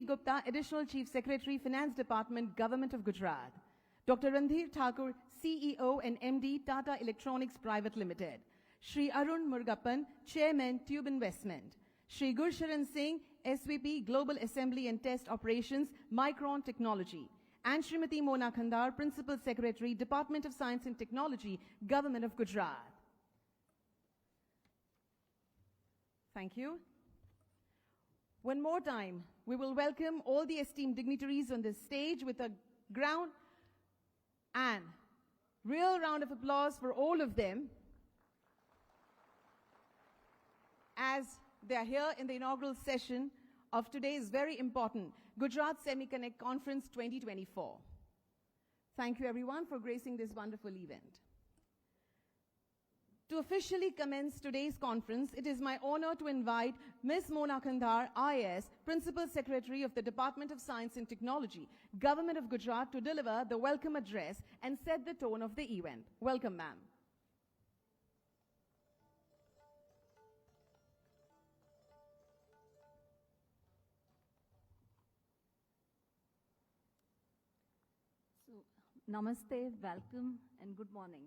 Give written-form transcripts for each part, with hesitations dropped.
Gupta, Additional Chief Secretary, Finance Department, Government of Gujarat. Dr. Randhir Thakur, CEO and MD, Tata Electronics Private Limited. Shri Arun Murugappan, Chairman, Tube Investment. Shri Gursharan Singh, SVP, Global Assembly and Test Operations, Micron Technology. And Srimati Mona Khandar, Principal Secretary, Department of Science and Technology, Government of Gujarat. Thank you. One more time, we will welcome all the esteemed dignitaries on this stage with a ground and real round of applause for all of them as they are here in the inaugural session of today's very important Gujarat Semiconnect Conference 2024. Thank you everyone for gracing this wonderful event. To officially commence today's conference, it is my honor to invite Ms. Mona Khandar, IAS, Principal Secretary of the Department of Science and Technology, Government of Gujarat, to deliver the welcome address and set the tone of the event. Welcome, ma'am. Namaste, welcome, and good morning.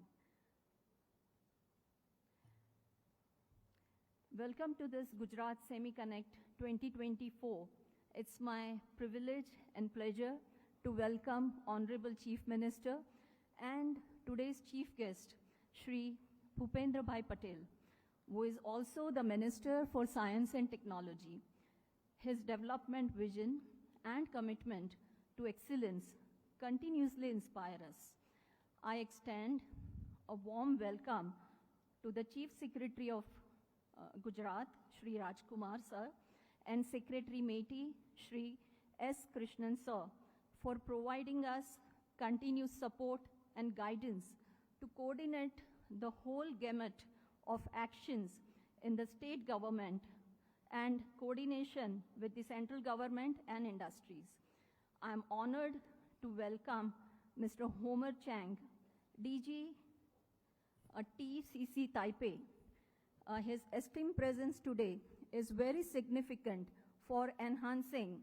Welcome to this Gujarat Semiconnect 2024. It's my privilege and pleasure to welcome Honorable Chief Minister and today's chief guest, Shri Bhupendra Bhai Patel, who is also the Minister for Science and Technology. His development vision and commitment to excellence continuously inspire us. I extend a warm welcome to the Chief Secretary of Gujarat, Shri Rajkumar Sir, and Secretary Meti, Shri S. Krishnan Sir, for providing us continuous support and guidance to coordinate the whole gamut of actions in the state government and coordination with the central government and industries. I am honored to welcome Mr. Homer Chang, DG TCC Taipei. His esteemed presence today is very significant for enhancing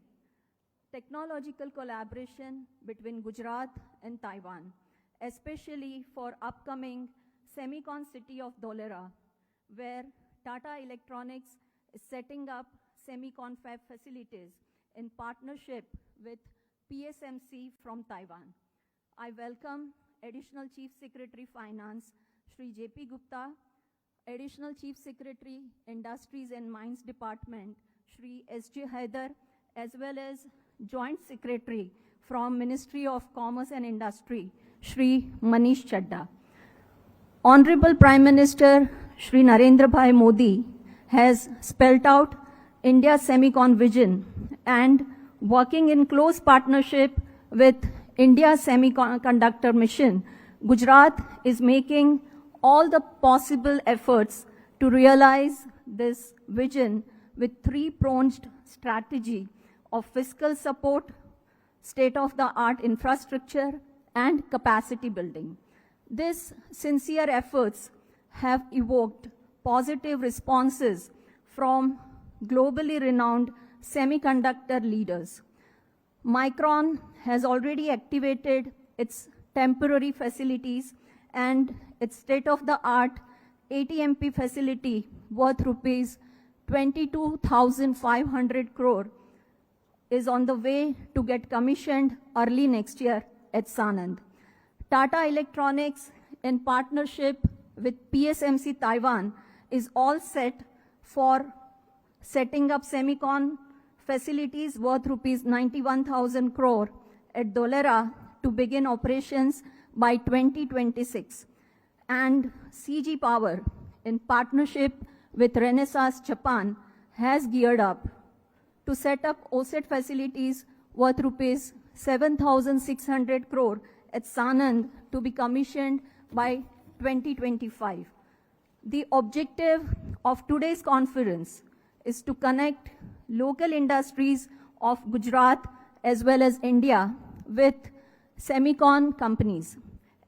technological collaboration between Gujarat and Taiwan, especially for upcoming Semicon City of Dholera, where Tata Electronics is setting up Semicon Fab facilities in partnership with PSMC from Taiwan. I welcome Additional Chief Secretary Finance, Shri J.P. Gupta, Additional Chief Secretary Industries and Mines Department, Shri S.J. Haidar, as well as Joint Secretary from Ministry of Commerce and Industry, Shri Manish Chadda. Honorable Prime Minister Shri Narendra Bhai Modi has spelled out India's Semicon vision, and working in close partnership with India's Semiconductor Mission, Gujarat is making all the possible efforts to realize this vision with three-pronged strategy of fiscal support, state-of-the-art infrastructure, and capacity building. These sincere efforts have evoked positive responses from globally renowned semiconductor leaders. Micron has already activated its temporary facilities, and its state-of-the-art ATMP facility worth rupees 22,500 crore is on the way to get commissioned early next year at Sanand. Tata Electronics, in partnership with PSMC Taiwan, is all set for setting up Semicon facilities worth rupees 91,000 crore at Dholera to begin operations by 2026. And CG Power, in partnership with Renesas Japan, has geared up to set up OSAT facilities worth rupees 7,600 crore at Sanand to be commissioned by 2025. The objective of today's conference is to connect local industries of Gujarat as well as India with Semicon companies.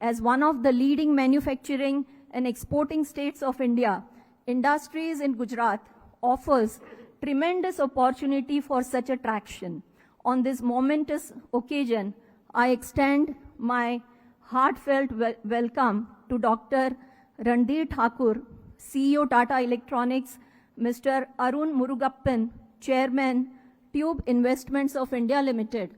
As one of the leading manufacturing and exporting states of India, industries in Gujarat offers tremendous opportunity for such attraction. On this momentous occasion, I extend my heartfelt welcome to Dr. Randhir Thakur, CEO Tata Electronics, Mr. Arun Murugappan, Chairman, Tube Investments of India Limited,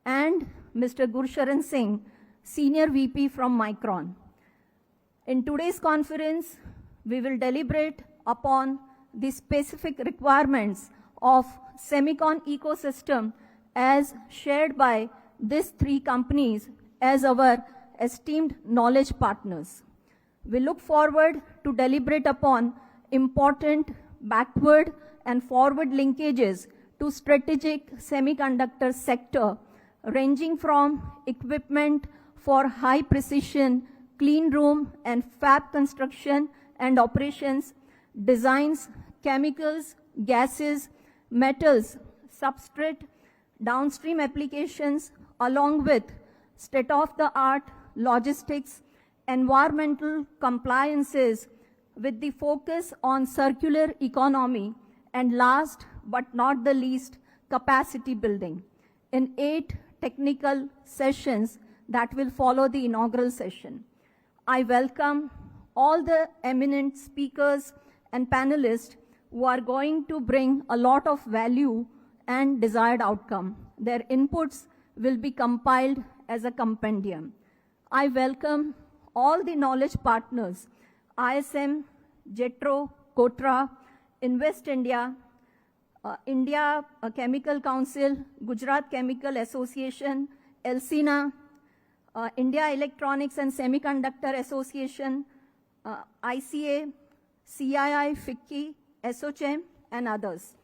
and Mr. Gursharan Singh, Senior VP from Micron. In today's conference, we will deliberate upon the specific requirements of semicon ecosystem as shared by these three companies as our esteemed knowledge partners. We look forward to deliberate upon important backward and forward linkages to strategic semiconductor sector, ranging from equipment for high precision, clean room and fab construction and operations, designs, chemicals, gases, metals, substrate, downstream applications, along with state-of-the-art logistics, environmental compliances with the focus on circular economy, and last but not the least, capacity building in 8 technical sessions that will follow the inaugural session. I welcome all the eminent speakers and panelists who are going to bring a lot of value and desired outcome. Their inputs will be compiled as a compendium. I welcome all the knowledge partners, ISM, JETRO, Kotra, Invest India, India Chemical Council, Gujarat Chemical Association, Elsina, India Electronics and Semiconductor Association, ICA, CII, FICCI, SOCHM, and others.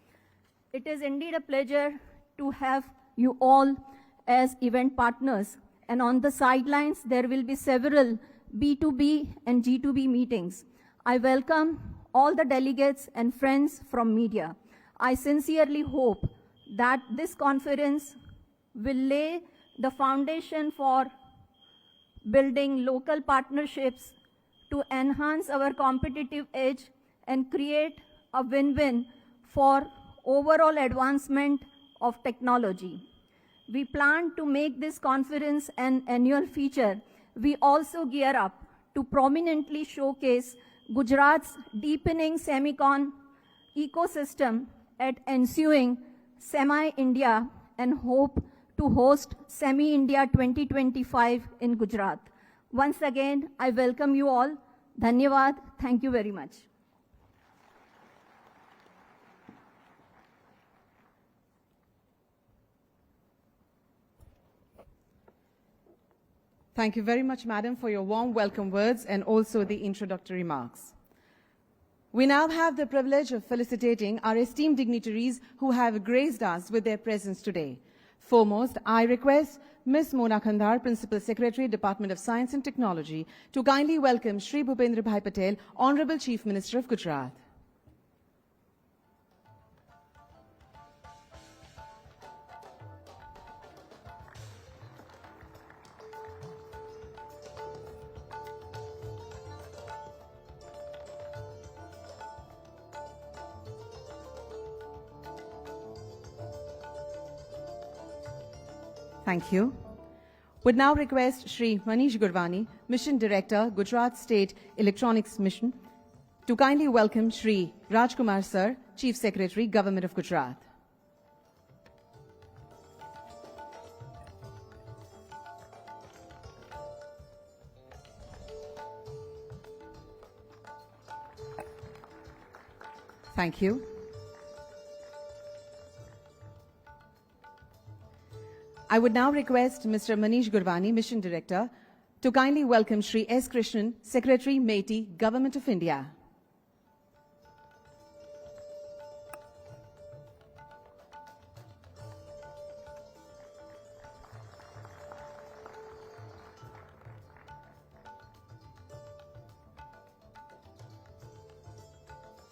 It is indeed a pleasure to have you all as event partners, and on the sidelines there will be several B2B and G2B meetings. I welcome all the delegates and friends from media. I sincerely hope that this conference will lay the foundation for building local partnerships to enhance our competitive edge and create a win-win for overall advancement of technology. We plan to make this conference an annual feature. We also gear up to prominently showcase Gujarat's deepening semicon ecosystem at ensuing Semi-India and hope to host Semi-India 2025 in Gujarat. Once again, I welcome you all. Dhanyavad. Thank you very much. Thank you very much, Madam, for your warm welcome words and also the introductory remarks. We now have the privilege of felicitating our esteemed dignitaries who have graced us with their presence today. Foremost, I request Ms. Mona Khandar, Principal Secretary, Department of Science and Technology, to kindly welcome Shri Bhupendra Bhai Patel, Honorable Chief Minister of Gujarat. Thank you. Would now request Shri Manish Gurvani, Mission Director, Gujarat State Electronics Mission, to kindly welcome Shri Rajkumar Sir, Chief Secretary, Government of Gujarat. Thank you. I would now request Mr. Manish Gurvani, Mission Director, to kindly welcome Shri S. Krishnan, Secretary, MeitY, Government of India.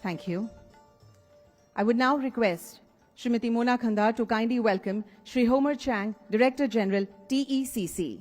Thank you. I would now request Srimati Mona Khandar to kindly welcome Shri Homer Chang, Director General, TECC.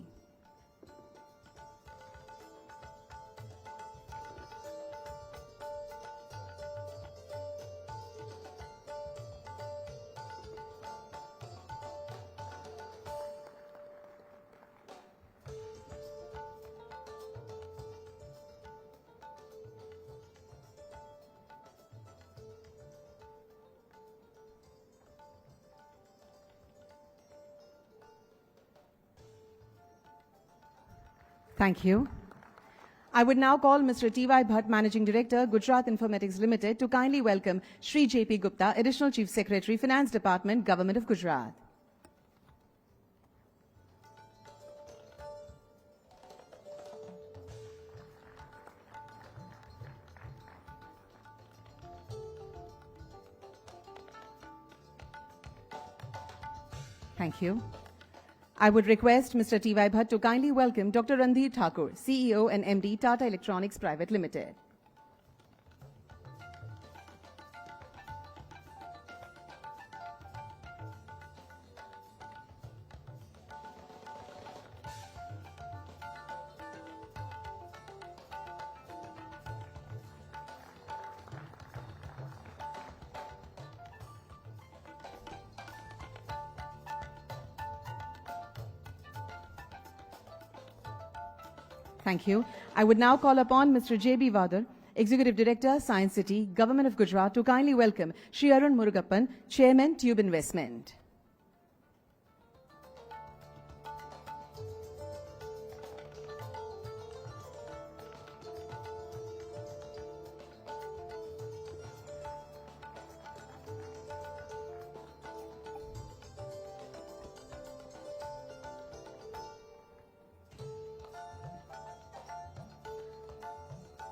Thank you. I would now call Mr. T.Y. Bhatt, Managing Director, Gujarat Informatics Limited, to kindly welcome Shri J.P. Gupta, Additional Chief Secretary, Finance Department, Government of Gujarat. Thank you. I would request Mr. T.Y. Bhatt to kindly welcome Dr. Randhir Thakur, CEO and MD, Tata Electronics Private Limited. Thank you. I would now call upon Mr. J.B. Vadar, Executive Director, Science City, Government of Gujarat, to kindly welcome Shri Arun Murugappan, Chairman, Tube Investment.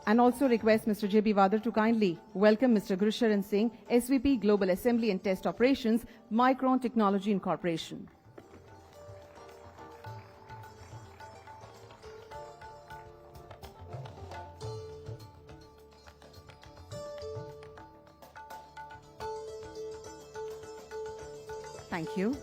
And also request Mr. J.B. Vadar to kindly welcome Mr. Gursharan Singh, SVP Global Assembly and Test Operations, Micron Technology Incorporation. Thank you.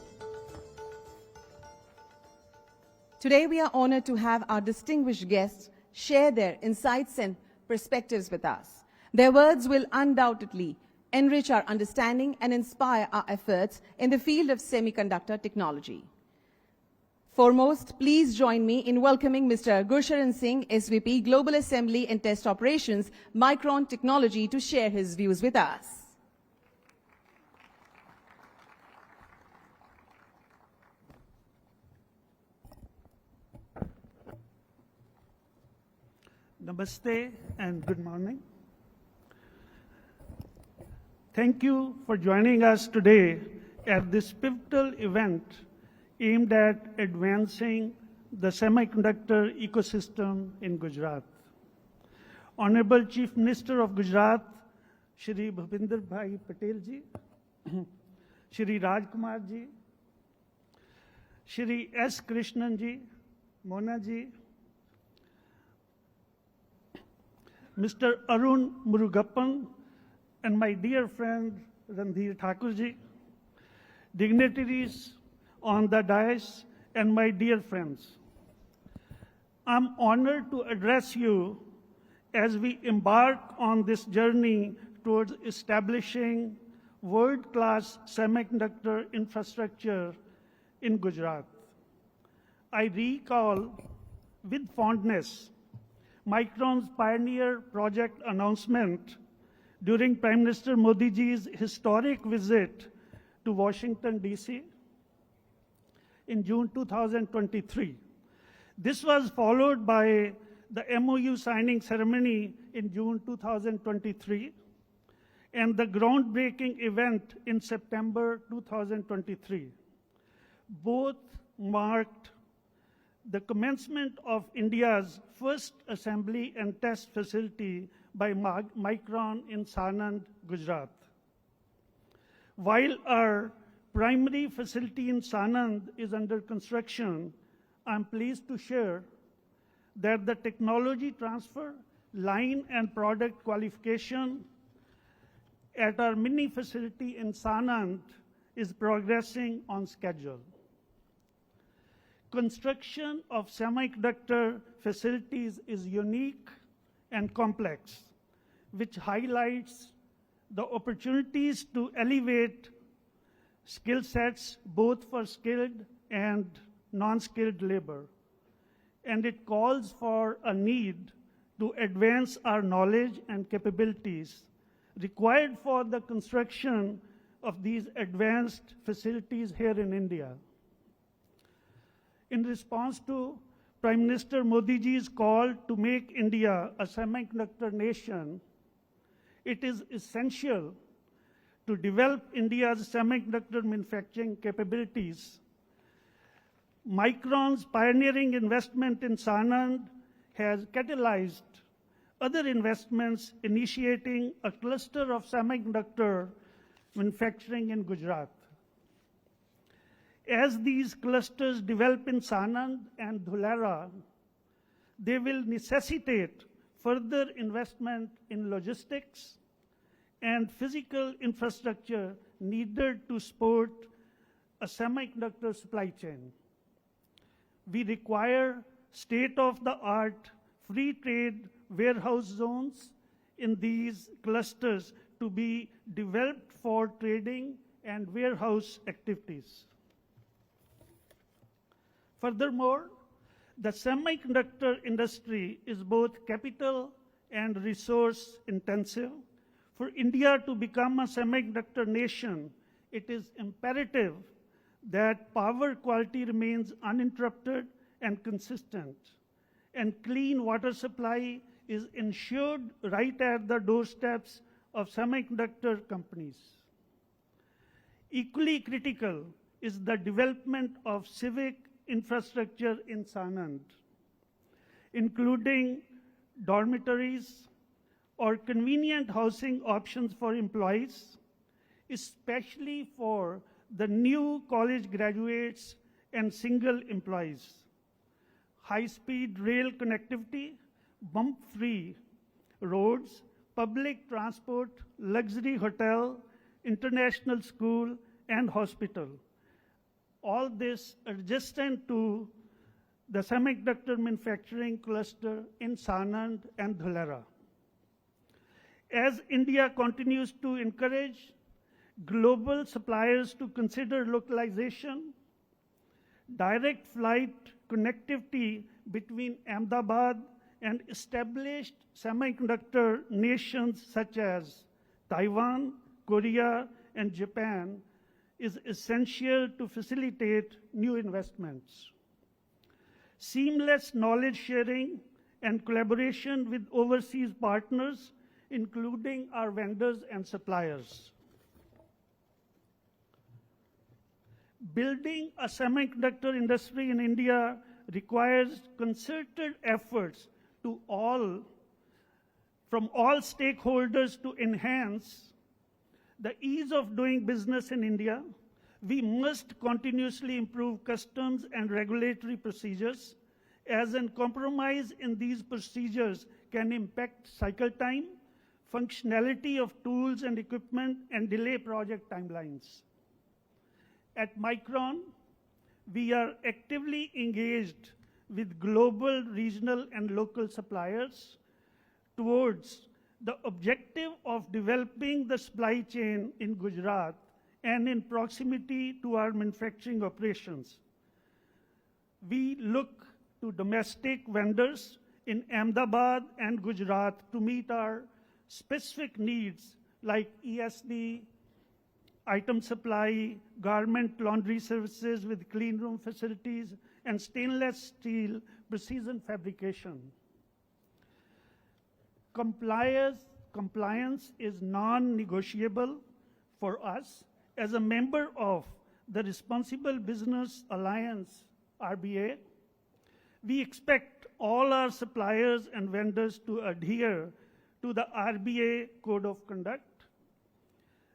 Today we are honored to have our distinguished guests share their insights and perspectives with us. Their words will undoubtedly enrich our understanding and inspire our efforts in the field of semiconductor technology. Foremost, please join me in welcoming Mr. Gursharan Singh, SVP, Global Assembly and Test Operations, Micron Technology, to share his views with us. Namaste and good morning. Thank you for joining us today at this pivotal event aimed at advancing the semiconductor ecosystem in Gujarat. Honorable Chief Minister of Gujarat, Shri Bhupinder Bhai Patel ji, Shri Rajkumar ji, Shri S. Krishnan ji, Mona ji, Mr. Arun Murugappan, and my dear friend Randhir Thakur ji, dignitaries on the dais, and my dear friends. I'm honored to address you as we embark on this journey towards establishing world-class semiconductor infrastructure in Gujarat. I recall with fondness Micron's pioneer project announcement during Prime Minister Modi ji's historic visit to Washington, D.C. in June 2023. This was followed by the MOU signing ceremony in June 2023 and the groundbreaking event in September 2023. Both marked the commencement of India's first assembly and test facility by Micron in Sanand, Gujarat. While our primary facility in Sanand is under construction, I'm pleased to share that the technology transfer, line and product qualification at our mini facility in Sanand is progressing on schedule. Construction of semiconductor facilities is unique and complex, which highlights the opportunities to elevate skill sets both for skilled and non-skilled labor. And it calls for a need to advance our knowledge and capabilities required for the construction of these advanced facilities here in India. In response to Prime Minister Modi ji's call to make India a semiconductor nation, it is essential to develop India's semiconductor manufacturing capabilities. Micron's pioneering investment in Sanand has catalyzed other investments, initiating a cluster of semiconductor manufacturing in Gujarat. As these clusters develop in Sanand and Dhulera, they will necessitate further investment in logistics and physical infrastructure needed to support a semiconductor supply chain. We require state-of-the-art free trade warehouse zones in these clusters to be developed for trading and warehouse activities. Furthermore, the semiconductor industry is both capital and resource intensive. For India to become a semiconductor nation, it is imperative that power quality remains uninterrupted and consistent, and clean water supply is ensured right at the doorsteps of semiconductor companies. Equally critical is the development of civic infrastructure in Sanand, including dormitories or convenient housing options for employees, especially for the new college graduates and single employees. High-speed rail connectivity, bump-free roads, public transport, luxury hotel, international school, and hospital. All this adjacent to the semiconductor manufacturing cluster in Sanand and Dhulera. As India continues to encourage global suppliers to consider localization, direct flight connectivity between Ahmedabad and established semiconductor nations such as Taiwan, Korea, and Japan is essential to facilitate new investments. Seamless knowledge sharing and collaboration with overseas partners, including our vendors and suppliers. Building a semiconductor industry in India requires concerted efforts from all stakeholders to enhance the ease of doing business in India. We must continuously improve customs and regulatory procedures, as a compromise in these procedures can impact cycle time, functionality of tools and equipment, and delay project timelines. At Micron, we are actively engaged with global, regional, and local suppliers towards the objective of developing the supply chain in Gujarat and in proximity to our manufacturing operations. We look to domestic vendors in Ahmedabad and Gujarat to meet our specific needs like ESD, item supply, garment laundry services with clean room facilities, and stainless steel precision fabrication. Compliance is non-negotiable for us. As a member of the Responsible Business Alliance, RBA, we expect all our suppliers and vendors to adhere to the RBA Code of Conduct.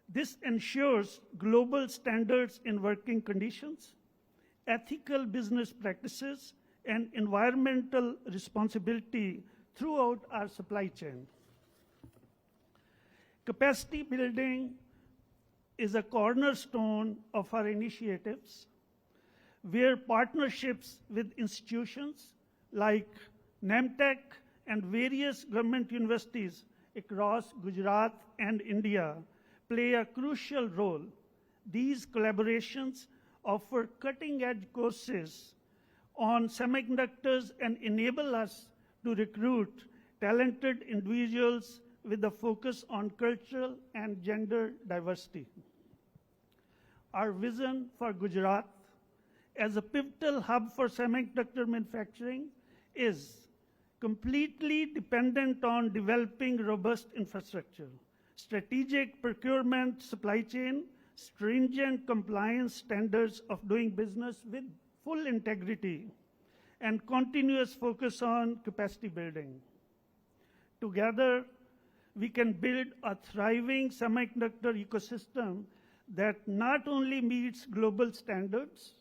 This ensures global standards in working conditions, ethical business practices, and environmental responsibility throughout our supply chain. Capacity building is a cornerstone of our initiatives, where partnerships with institutions like NAMTEC and various government universities across Gujarat and India play a crucial role. These collaborations offer cutting-edge courses on semiconductors and enable us to recruit talented individuals with a focus on cultural and gender diversity. Our vision for Gujarat as a pivotal hub for semiconductor manufacturing is completely dependent on developing robust infrastructure, strategic procurement supply chain, stringent compliance standards of doing business with full integrity, and continuous focus on capacity building. Together, we can build a thriving semiconductor ecosystem that not only meets global standards,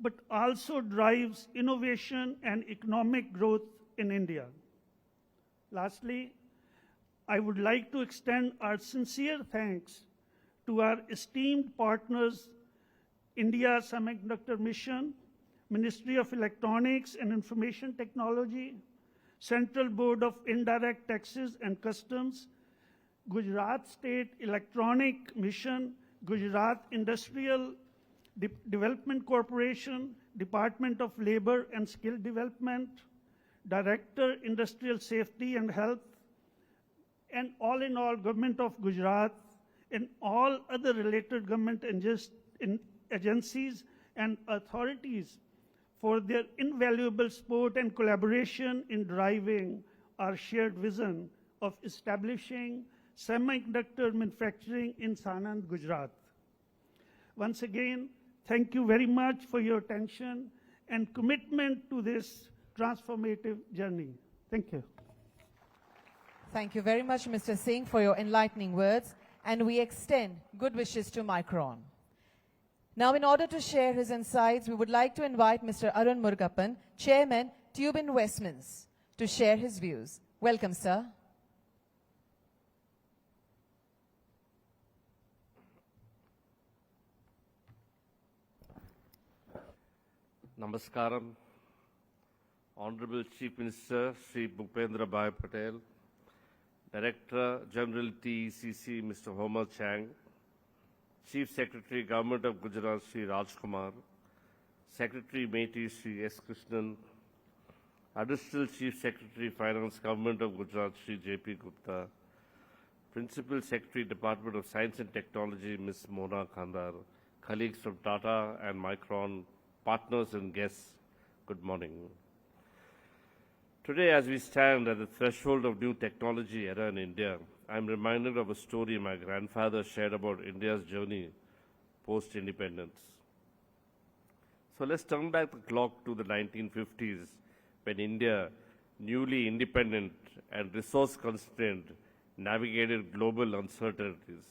but also drives innovation and economic growth in India. Lastly, I would like to extend our sincere thanks to our esteemed partners, India Semiconductor Mission, Ministry of Electronics and Information Technology, Central Board of Indirect Taxes and Customs, Gujarat State Electronic Mission, Gujarat Industrial Development Corporation, Department of Labor and Skill Development, Director Industrial Safety and Health, and all in all, Government of Gujarat and all other related government agencies and authorities for their invaluable support and collaboration in driving our shared vision of establishing semiconductor manufacturing in Sanand, Gujarat. Once again, thank you very much for your attention and commitment to this transformative journey. Thank you. Thank you very much, Mr. Singh, for your enlightening words, and we extend good wishes to Micron. Now, in order to share his insights, we would like to invite Mr. Arun Murugappan, Chairman, Tube Investments, to share his views. Welcome, sir. Namaskaram. Honorable Chief Minister Sri Bhupendra Bhai Patel, Director General TECC Mr. Homer Chang, Chief Secretary Government of Gujarat Sri Rajkumar, Secretary Meiti Sri S. Krishnan, Additional Chief Secretary Finance Government of Gujarat Sri J.P. Gupta, Principal Secretary Department of Science and Technology Ms. Mona Khandar, colleagues from Tata and Micron, partners and guests, good morning. Today, as we stand at the threshold of new technology era in India, I am reminded of a story my grandfather shared about India's journey post-independence. So let's turn back the clock to the 1950s, when India, newly independent and resource-constrained, navigated global uncertainties.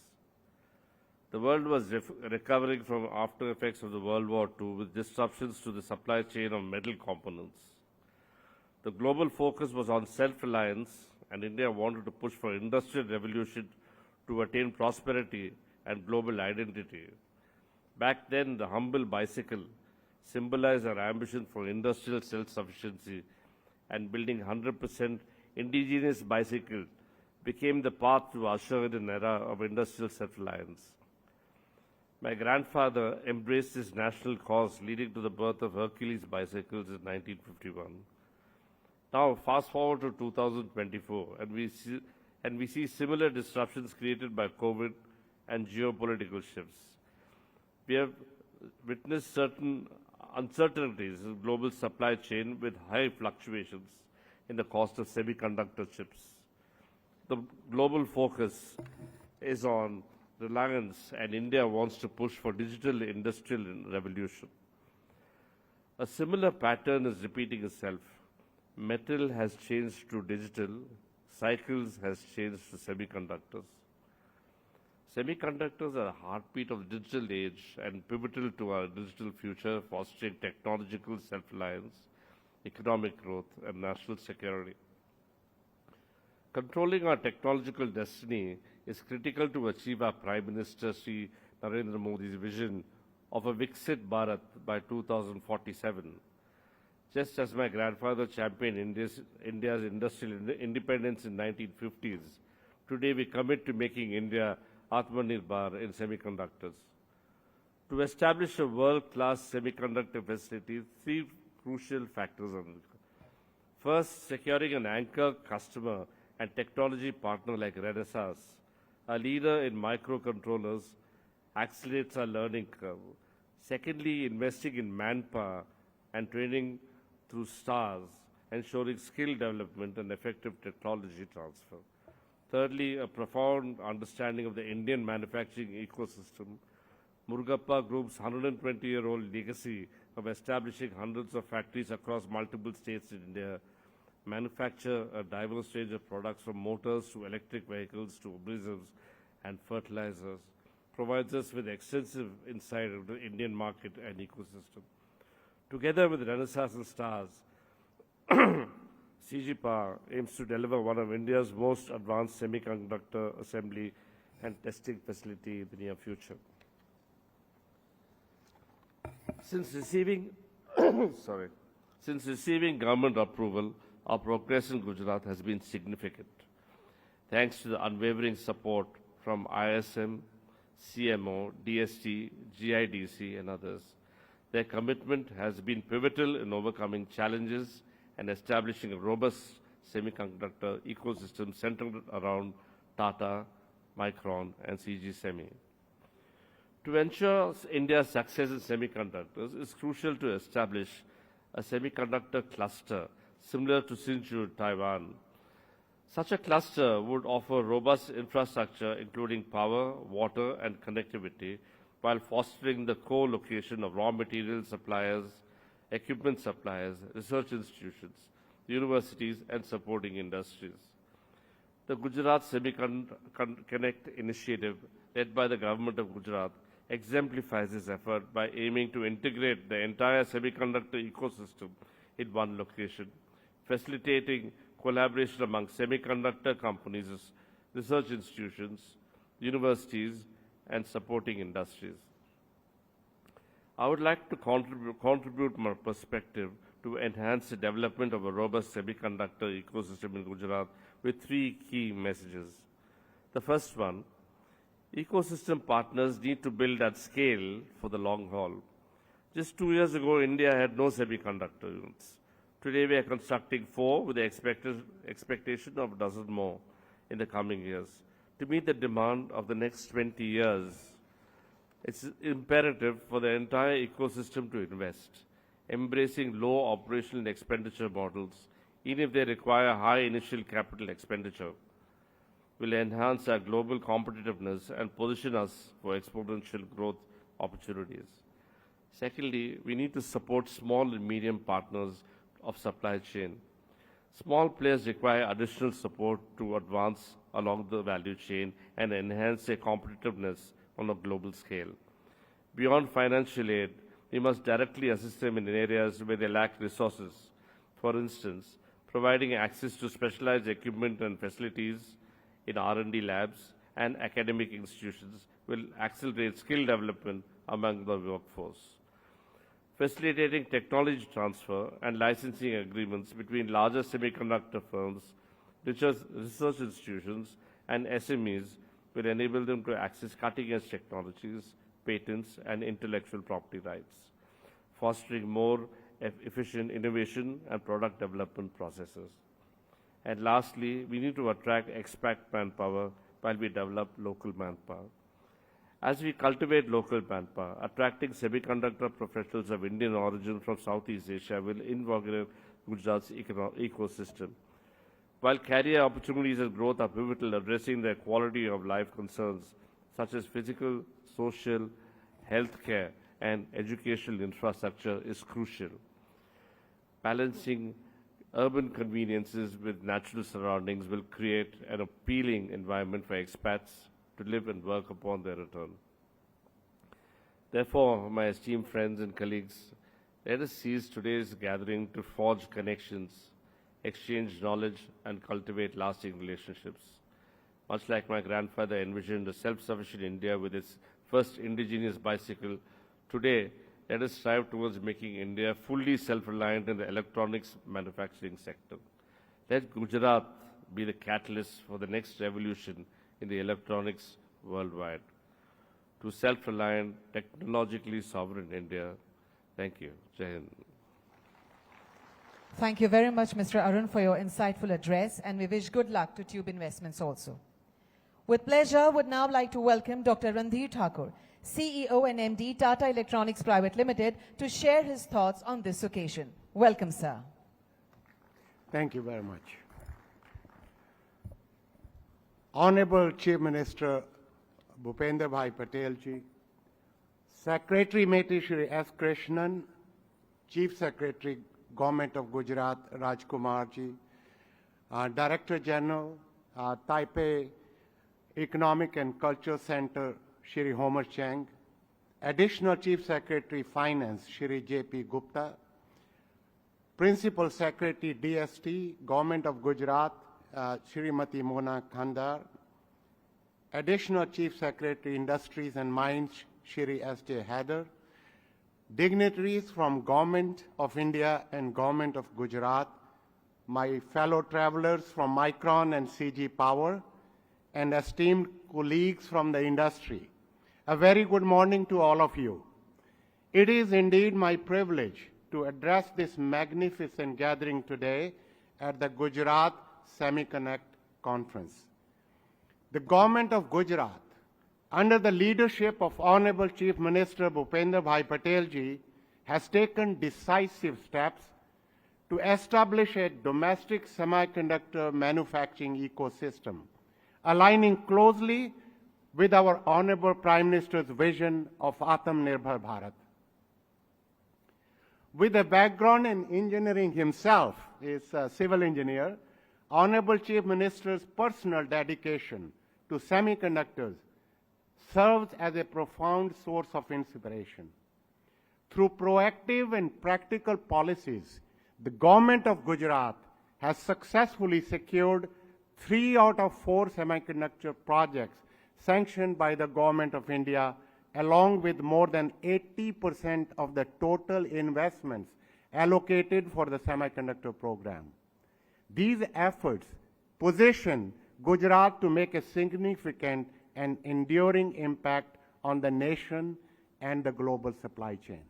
The world was recovering from after effects of the World War II with disruptions to the supply chain of metal components. The global focus was on self-reliance, and India wanted to push for industrial revolution to attain prosperity and global identity. Back then, the humble bicycle symbolized our ambition for industrial self-sufficiency, and building 100% indigenous bicycle became the path to usher in an era of industrial self-reliance. My grandfather embraced this national cause, leading to the birth of Hercules bicycles in 1951. Now, fast forward to 2024, and we see similar disruptions created by COVID and geopolitical shifts. We have witnessed certain uncertainties in global supply chain with high fluctuations in the cost of semiconductor chips. The global focus is on reliance, and India wants to push for digital industrial revolution. A similar pattern is repeating itself. Metal has changed to digital, cycles has changed to semiconductors. Semiconductors are the heartbeat of the digital age and pivotal to our digital future, fostering technological self-reliance, economic growth, and national security. Controlling our technological destiny is critical to achieve our Prime Minister Sri Narendra Modi's vision of a Viksit Bharat by 2047. Just as my grandfather championed India's industrial independence in the 1950s, today we commit to making India Atmanirbhar in semiconductors. To establish a world-class semiconductor facility, three crucial factors are needed. First, securing an anchor customer and technology partner like Renesas, a leader in microcontrollers, accelerates our learning curve. Secondly, investing in manpower and training through STARS, ensuring skill development and effective technology transfer. Thirdly, a profound understanding of the Indian manufacturing ecosystem. Murugappa Group's 120-year-old legacy of establishing hundreds of factories across multiple states in India manufacture a diverse range of products from motors to electric vehicles to abrasives and fertilizers, provides us with extensive insight into the Indian market and ecosystem. Together with Renaissance and Stars, CG Power aims to deliver one of India's most advanced semiconductor assembly and testing facility in the near future. Since receiving, since receiving government approval, our progress in Gujarat has been significant. Thanks to the unwavering support from ISM, CMO, DST, GIDC, and others, their commitment has been pivotal in overcoming challenges and establishing a robust semiconductor ecosystem centered around Tata, Micron, and CG Semi. To ensure India's success in semiconductors, it's crucial to establish a semiconductor cluster similar to Hsinchu, Taiwan. Such a cluster would offer robust infrastructure including power, water, and connectivity while fostering the co-location of raw material suppliers, equipment suppliers, research institutions, universities, and supporting industries. The Gujarat Semi-Connect initiative, led by the government of Gujarat, exemplifies this effort by aiming to integrate the entire semiconductor ecosystem in one location, facilitating collaboration among semiconductor companies, research institutions, universities, and supporting industries. I would like to contribute my perspective to enhance the development of a robust semiconductor ecosystem in Gujarat with three key messages. The first one, ecosystem partners need to build at scale for the long haul. Just 2 years ago, India had no semiconductor units. Today, we are constructing 4 with the expectation of a dozen more in the coming years. To meet the demand of the next 20 years, it's imperative for the entire ecosystem to invest, embracing low operational expenditure models, even if they require high initial capital expenditure, will enhance our global competitiveness and position us for exponential growth opportunities. Secondly, we need to support small and medium partners of supply chain. Small players require additional support to advance along the value chain and enhance their competitiveness on a global scale. Beyond financial aid, we must directly assist them in areas where they lack resources. For instance, providing access to specialized equipment and facilities in R&D labs and academic institutions will accelerate skill development among the workforce. Facilitating technology transfer and licensing agreements between larger semiconductor firms, research institutions, and SMEs will enable them to access cutting-edge technologies, patents, and intellectual property rights, fostering more efficient innovation and product development processes. And lastly, we need to attract expat manpower while we develop local manpower. As we cultivate local manpower, attracting semiconductor professionals of Indian origin from Southeast Asia will invigorate Gujarat's ecosystem. While career opportunities and growth are pivotal, addressing the quality of life concerns such as physical, social, healthcare, and educational infrastructure is crucial. Balancing urban conveniences with natural surroundings will create an appealing environment for expats to live and work upon their return. Therefore, my esteemed friends and colleagues, let us seize today's gathering to forge connections, exchange knowledge, and cultivate lasting relationships. Much like my grandfather envisioned a self-sufficient India with its first indigenous bicycle, today let us strive towards making India fully self-reliant in the electronics manufacturing sector. Let Gujarat be the catalyst for the next revolution in the electronics worldwide. To self-reliant, technologically sovereign India, thank you. Jai Hind. Thank you very much, Mr. Arun, for your insightful address, and we wish good luck to Tube Investments also. With pleasure, would now like to welcome Dr. Randhir Thakur, CEO and MD, Tata Electronics Private Limited, to share his thoughts on this occasion. Welcome, sir. Thank you very much. Honorable Chief Minister Bhupender Bhai Patel ji, Secretary Meti Shri S. Krishnan, Chief Secretary Government of Gujarat Raj Kumar ji, Director General Taipei Economic and Cultural Center Shri Homer Chang, Additional Chief Secretary Finance Shri J.P. Gupta, Principal Secretary DST Government of Gujarat Shrimati Mona Khandar, Additional Chief Secretary Industries and Mines Shri S.J. Haider, dignitaries from Government of India and Government of Gujarat, my fellow travelers from Micron and CG Power, and esteemed colleagues from the industry. A very good morning to all of you. It is indeed my privilege to address this magnificent gathering today at the Gujarat Semiconnect Conference. The Government of Gujarat, under the leadership of Honorable Chief Minister Bhupender Bhai Patel ji, has taken decisive steps to establish a domestic semiconductor manufacturing ecosystem, aligning closely with our Honorable Prime Minister's vision of Atmanirbhar Bharat. With a background in engineering himself, he is a civil engineer, Honorable Chief Minister's personal dedication to semiconductors serves as a profound source of inspiration. Through proactive and practical policies, the Government of Gujarat has successfully secured 3 out of 4 semiconductor projects sanctioned by the Government of India, along with more than 80% of the total investments allocated for the semiconductor program. These efforts position Gujarat to make a significant and enduring impact on the nation and the global supply chain.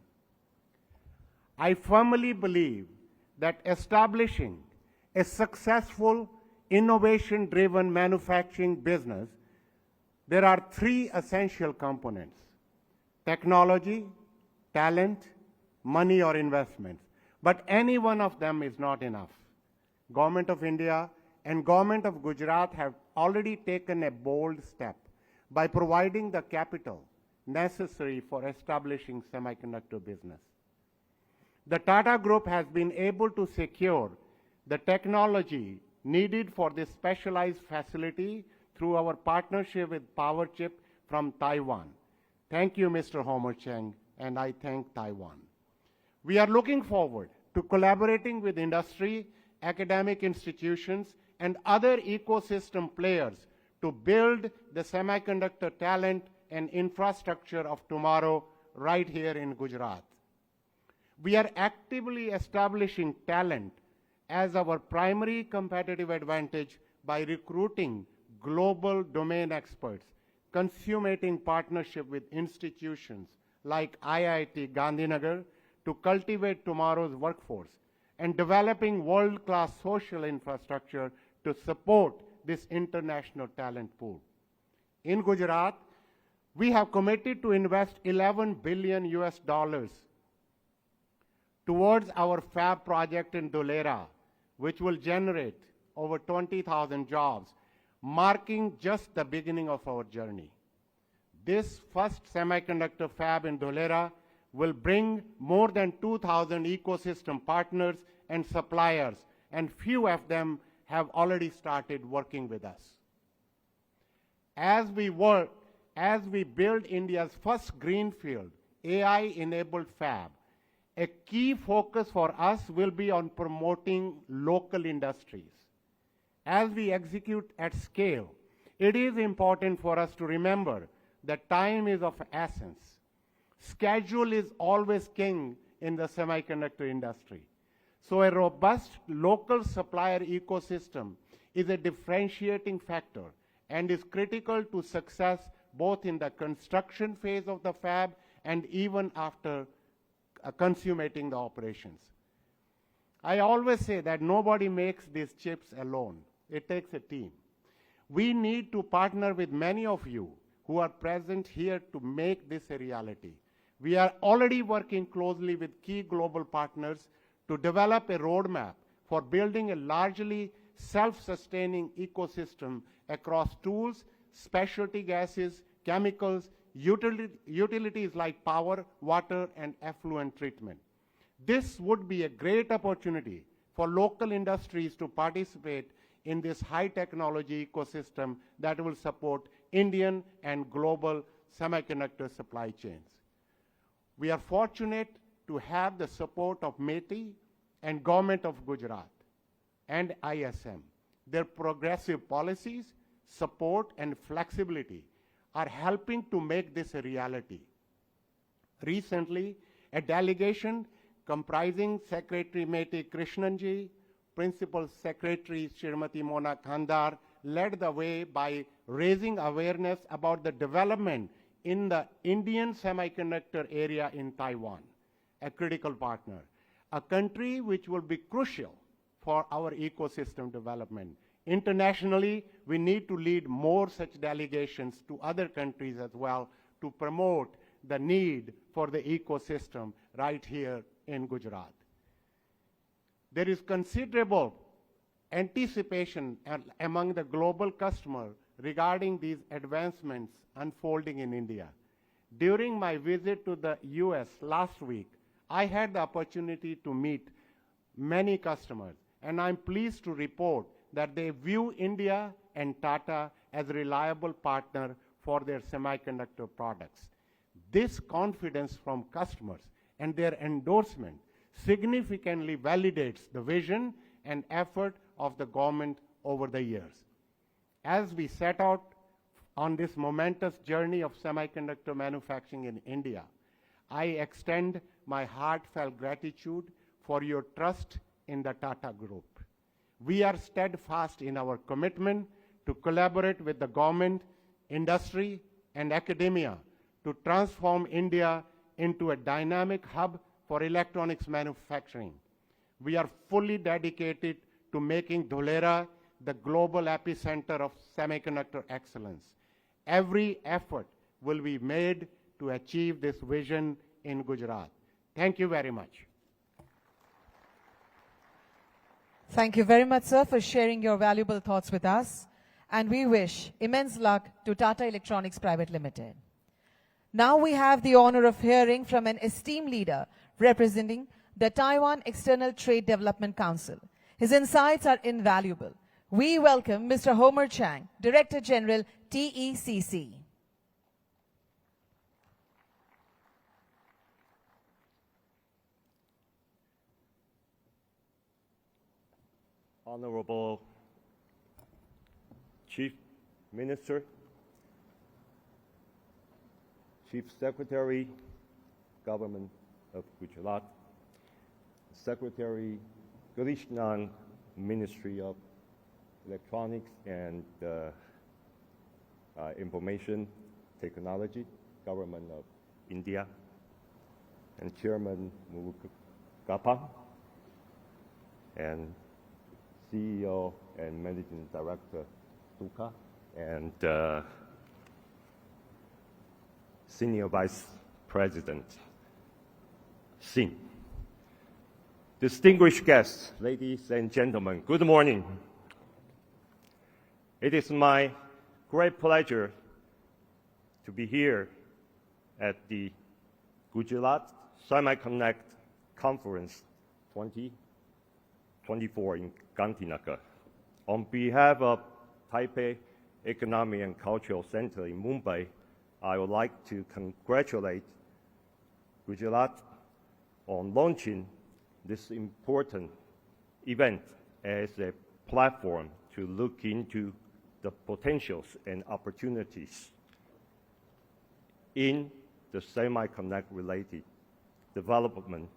I firmly believe that establishing a successful, innovation-driven manufacturing business, there are 3 essential components: technology, talent, money or investments. But any one of them is not enough. Government of India and Government of Gujarat have already taken a bold step by providing the capital necessary for establishing semiconductor business. The Tata Group has been able to secure the technology needed for this specialized facility through our partnership with PowerChip from Taiwan. Thank you, Mr. Homer Chang, and I thank Taiwan. We are looking forward to collaborating with industry, academic institutions, and other ecosystem players to build the semiconductor talent and infrastructure of tomorrow right here in Gujarat. We are actively establishing talent as our primary competitive advantage by recruiting global domain experts, consummating partnership with institutions like IIT Gandhinagar to cultivate tomorrow's workforce, and developing world-class social infrastructure to support this international talent pool. In Gujarat, we have committed to invest $11 billion towards our fab project in Dholera, which will generate over 20,000 jobs, marking just the beginning of our journey. This first semiconductor fab in Dholera will bring more than 2,000 ecosystem partners and suppliers, and few of them have already started working with us. As we build India's first greenfield AI-enabled fab, a key focus for us will be on promoting local industries. As we execute at scale, it is important for us to remember that time is of essence. Schedule is always king in the semiconductor industry. So a robust local supplier ecosystem is a differentiating factor and is critical to success both in the construction phase of the fab and even after consummating the operations. I always say that nobody makes these chips alone. It takes a team. We need to partner with many of you who are present here to make this a reality. We are already working closely with key global partners to develop a roadmap for building a largely self-sustaining ecosystem across tools, specialty gases, chemicals, utilities like power, water, and effluent treatment. This would be a great opportunity for local industries to participate in this high technology ecosystem that will support Indian and global semiconductor supply chains. We are fortunate to have the support of METI and Government of Gujarat and ISM. Their progressive policies, support, and flexibility are helping to make this a reality. Recently, a delegation comprising Secretary METI Krishnanji, Principal Secretary Srimati Mona Khandar led the way by raising awareness about the development in the Indian semiconductor area in Taiwan, a critical partner, a country which will be crucial for our ecosystem development. Internationally, we need to lead more such delegations to other countries as well to promote the need for the ecosystem right here in Gujarat. There is considerable anticipation among the global customer regarding these advancements unfolding in India. During my visit to the US last week, I had the opportunity to meet many customers, and I'm pleased to report that they view India and Tata as a reliable partner for their semiconductor products. This confidence from customers and their endorsement significantly validates the vision and effort of the government over the years. As we set out on this momentous journey of semiconductor manufacturing in India, I extend my heartfelt gratitude for your trust in the Tata Group. We are steadfast in our commitment to collaborate with the government, industry, and academia to transform India into a dynamic hub for electronics manufacturing. We are fully dedicated to making Dholera the global epicenter of semiconductor excellence. Every effort will be made to achieve this vision in Gujarat. Thank you very much. Thank you very much, sir, for sharing your valuable thoughts with us. And we wish immense luck to Tata Electronics Private Limited. Now we have the honor of hearing from an esteemed leader representing the Taiwan External Trade Development Council. His insights are invaluable. We welcome Mr. Homer Chang, Director General, TECC. Honorable Chief Minister, Chief Secretary, Government of Gujarat, Secretary Krishnan, Ministry of Electronics and Information Technology, Government of India, and Chairman Mugapang, and CEO and Managing Director Duka, and Senior Vice President Singh. Distinguished guests, ladies and gentlemen, good morning. It is my great pleasure to be here at the Gujarat Semiconnect Conference 2024 in Gandhinagar. On behalf of Taipei Economic and Cultural Center in Mumbai, I would like to congratulate Gujarat on launching this important event as a platform to look into the potentials and opportunities in the semiconductor-related development,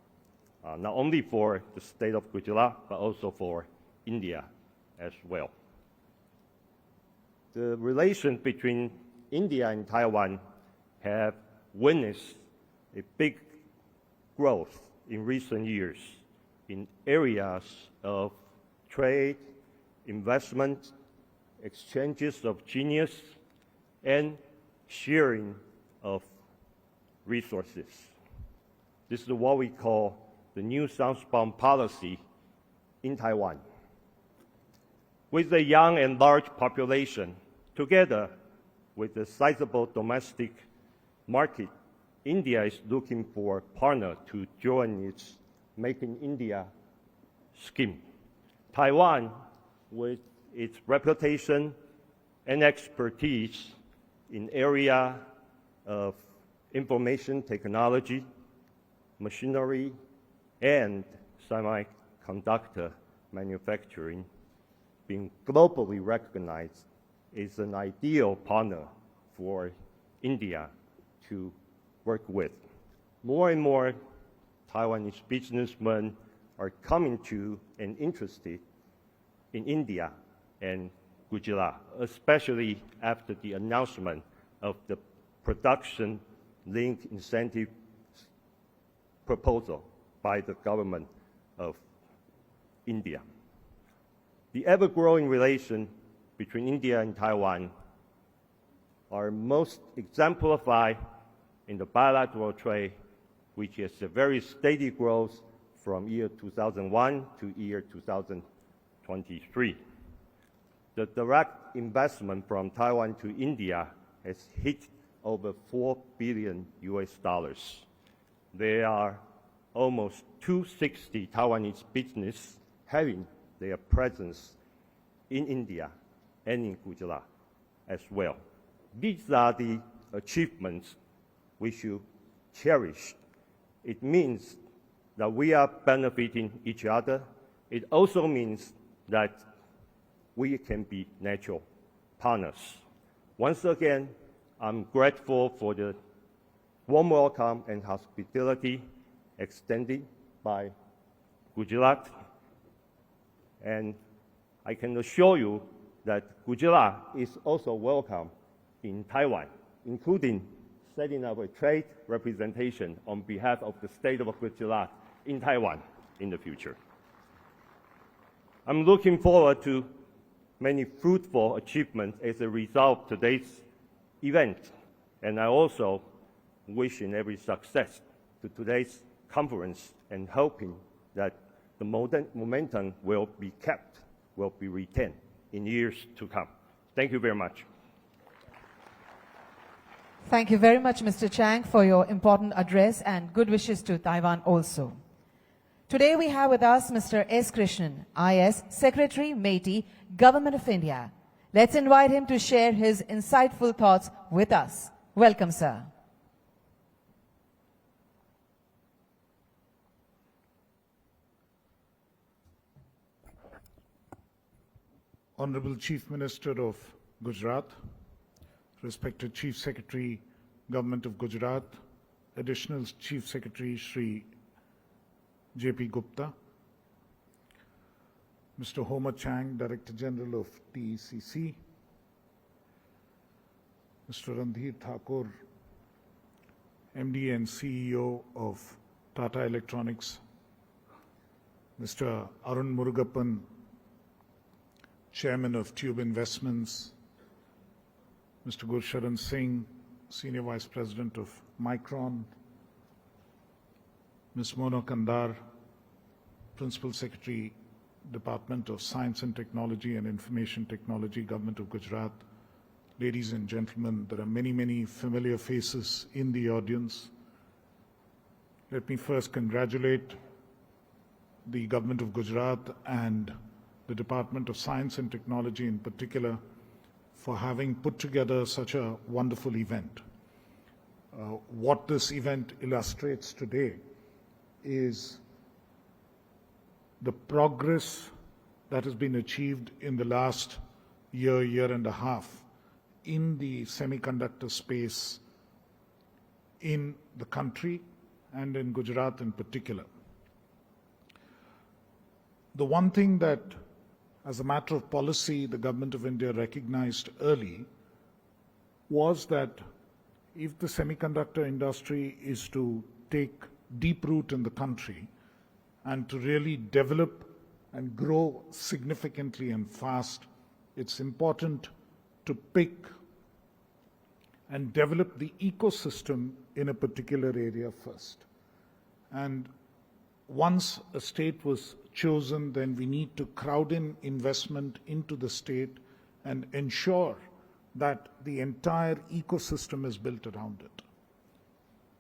not only for the state of Gujarat, but also for India as well. The relations between India and Taiwan have witnessed a big growth in recent years in areas of trade, investment, exchanges of genius, and sharing of resources. This is what we call the new southbound policy in Taiwan. With a young and large population, together with a sizable domestic market, India is looking for a partner to join its Make in India scheme. Taiwan, with its reputation and expertise in area of information technology, machinery, and semiconductor manufacturing, being globally recognized, is an ideal partner for India to work with. More and more Taiwanese businessmen are coming to and interested in India and Gujarat, especially after the announcement of the production link incentive proposal by the government of India. The ever-growing relation between India and Taiwan are most exemplified in the bilateral trade, which has a very steady growth from year 2001 to year 2023. The direct investment from Taiwan to India has hit over $4 billion. There are almost 260 Taiwanese businesses having their presence in India and in Gujarat as well. These are the achievements we should cherish. It means that we are benefiting each other. It also means that we can be natural partners. Once again, I'm grateful for the warm welcome and hospitality extended by Gujarat. And I can assure you that Gujarat is also welcome in Taiwan, including setting up a trade representation on behalf of the state of Gujarat in Taiwan in the future. I'm looking forward to many fruitful achievements as a result of today's event, and I also wish every success to today's conference and hoping that the momentum will be kept, will be retained in years to come. Thank you very much. Thank you very much, Mr. Chang, for your important address and good wishes to Taiwan also. Today we have with us Mr. S. Krishnan, IS, Secretary, MeitY, Government of India. Let's invite him to share his insightful thoughts with us. Welcome, sir. Honorable Chief Minister of Gujarat, respected Chief Secretary, Government of Gujarat, Additional Chief Secretary Shri J.P. Gupta, Mr. Homer Chang, Director General of TECC, Mr. Randhir Thakur, MD and CEO of Tata Electronics, Mr. Arun Murugappan, Chairman of Tube Investments, Mr. Gursharan Singh, Senior Vice President of Micron, Ms. Mona Kandar, Principal Secretary, Department of Science and Technology and Information Technology, Government of Gujarat. Ladies and gentlemen, there are many, many familiar faces in the audience. Let me first congratulate the Government of Gujarat and the Department of Science and Technology in particular for having put together such a wonderful event. What this event illustrates today is the progress that has been achieved in the last year and a half in the semiconductor space in the country and in Gujarat in particular. The one thing that, as a matter of policy, the Government of India recognized early was that if the semiconductor industry is to take deep root in the country and to really develop and grow significantly and fast, it's important to pick and develop the ecosystem in a particular area first. And once a state was chosen, then we need to crowd in investment into the state and ensure that the entire ecosystem is built around it.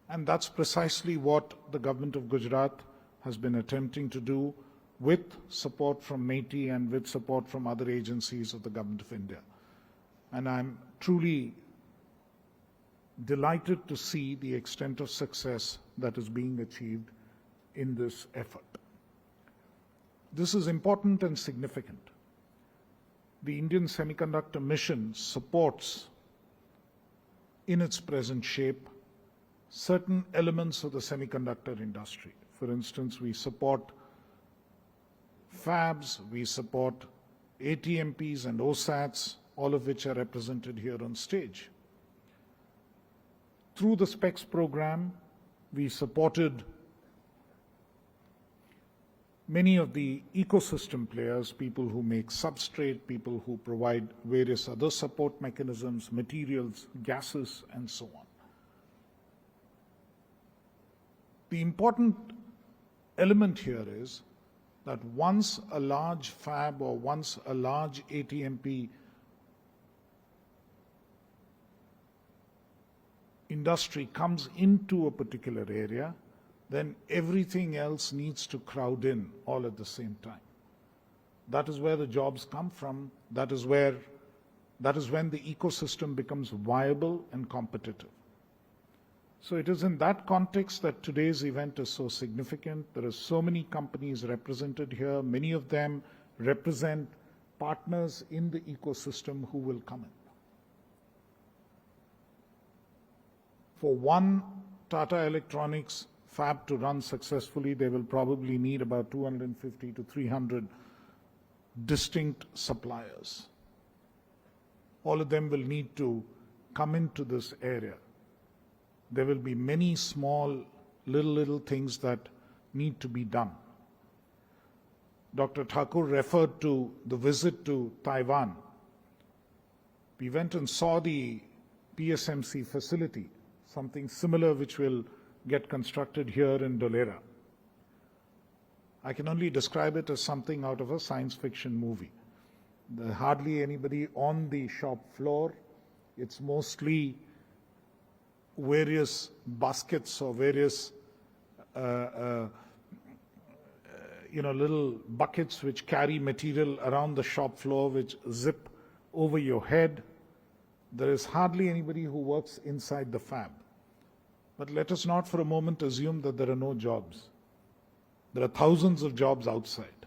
And that's precisely what the government of Gujarat has been attempting to do with support from MeitY and with support from other agencies of the government of India. And I'm truly delighted to see the extent of success that is being achieved in this effort. This is important and significant. The Indian Semiconductor Mission supports, in its present shape, certain elements of the semiconductor industry. For instance, we support fabs, we support ATMPs and OSATs, all of which are represented here on stage. Through the SPECS program, we supported many of the ecosystem players, people who make substrate, people who provide various other support mechanisms, materials, gases, and so on. The important element here is that once a large fab or once a large ATMP industry comes into a particular area, then everything else needs to crowd in all at the same time. That is where the jobs come from. That is when the ecosystem becomes viable and competitive. So it is in that context that today's event is so significant. There are so many companies represented here. Many of them represent partners in the ecosystem who will come in. For one Tata Electronics fab to run successfully, they will probably need about 250 to 300 distinct suppliers. All of them will need to come into this area. There will be many small, little things that need to be done. Dr. Thakur referred to the visit to Taiwan. We went and saw the PSMC facility, something similar which will get constructed here in Dholera. I can only describe it as something out of a science fiction movie. There's hardly anybody on the shop floor. It's mostly various baskets or various little buckets which carry material around the shop floor, which zip over your head. There is hardly anybody who works inside the fab. But let us not for a moment assume that there are no jobs. There are thousands of jobs outside.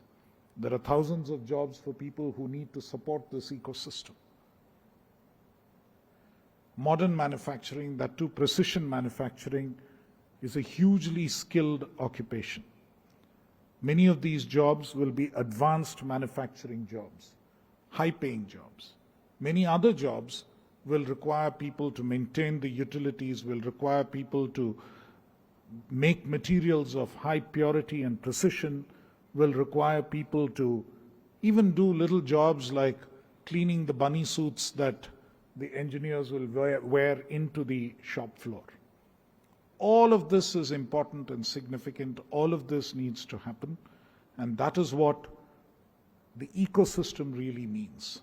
There are thousands of jobs for people who need to support this ecosystem. Modern manufacturing, that too precision manufacturing, is a hugely skilled occupation. Many of these jobs will be advanced manufacturing jobs, high-paying jobs. Many other jobs will require people to maintain the utilities, will require people to make materials of high purity and precision, will require people to even do little jobs like cleaning the bunny suits that the engineers will wear into the shop floor. All of this is important and significant. All of this needs to happen. And that is what the ecosystem really means.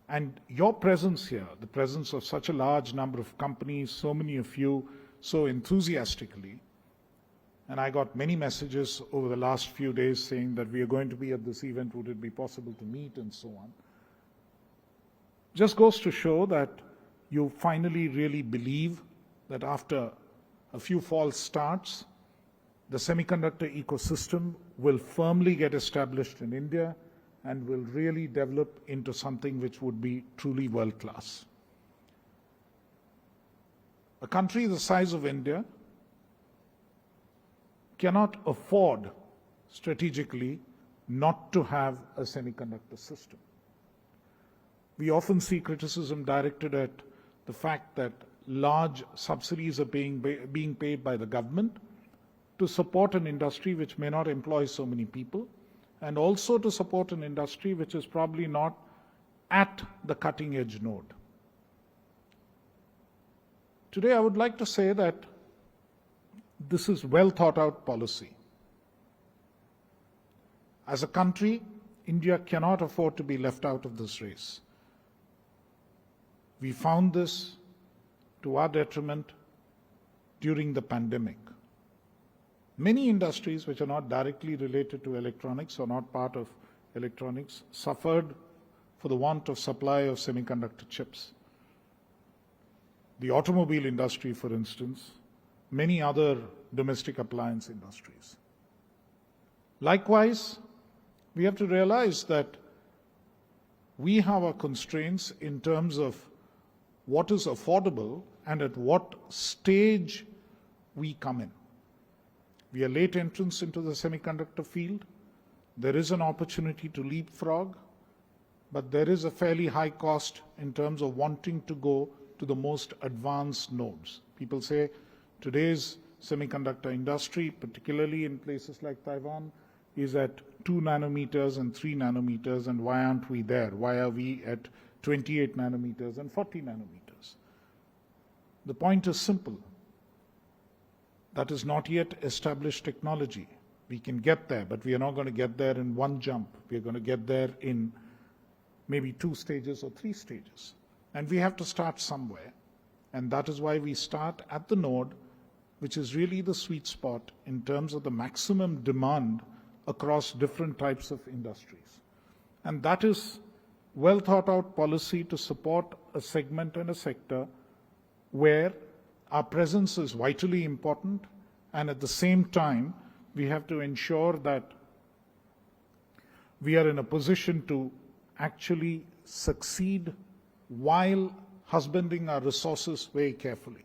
And your presence here, the presence of such a large number of companies, so many of you so enthusiastically, and I got many messages over the last few days saying that we are going to be at this event, would it be possible to meet, and so on. Just goes to show that you finally really believe that after a few false starts, the semiconductor ecosystem will firmly get established in India and will really develop into something which would be truly world-class. A country the size of India cannot afford strategically not to have a semiconductor system. We often see criticism directed at the fact that large subsidies are being paid by the government to support an industry which may not employ so many people, and also to support an industry which is probably not at the cutting edge node. Today, I would like to say that this is well thought out policy. As a country, India cannot afford to be left out of this race. We found this to our detriment during the pandemic. Many industries which are not directly related to electronics or not part of electronics suffered for the want of supply of semiconductor chips. The automobile industry, for instance, many other domestic appliance industries. Likewise, we have to realize that we have our constraints in terms of what is affordable and at what stage we come in. We are late entrants into the semiconductor field. There is an opportunity to leapfrog, but there is a fairly high cost in terms of wanting to go to the most advanced nodes. People say today's semiconductor industry, particularly in places like Taiwan, is at 2 nanometers and 3 nanometers, and why aren't we there? Why are we at 28 nanometers and 40 nanometers? The point is simple. That is not yet established technology. We can get there, but we are not going to get there in one jump. We are going to get there in maybe 2 stages or 3 stages. And we have to start somewhere. And that is why we start at the node, which is really the sweet spot in terms of the maximum demand across different types of industries. And that is well thought out policy to support a segment and a sector where our presence is vitally important, and at the same time, we have to ensure that we are in a position to actually succeed while husbanding our resources very carefully.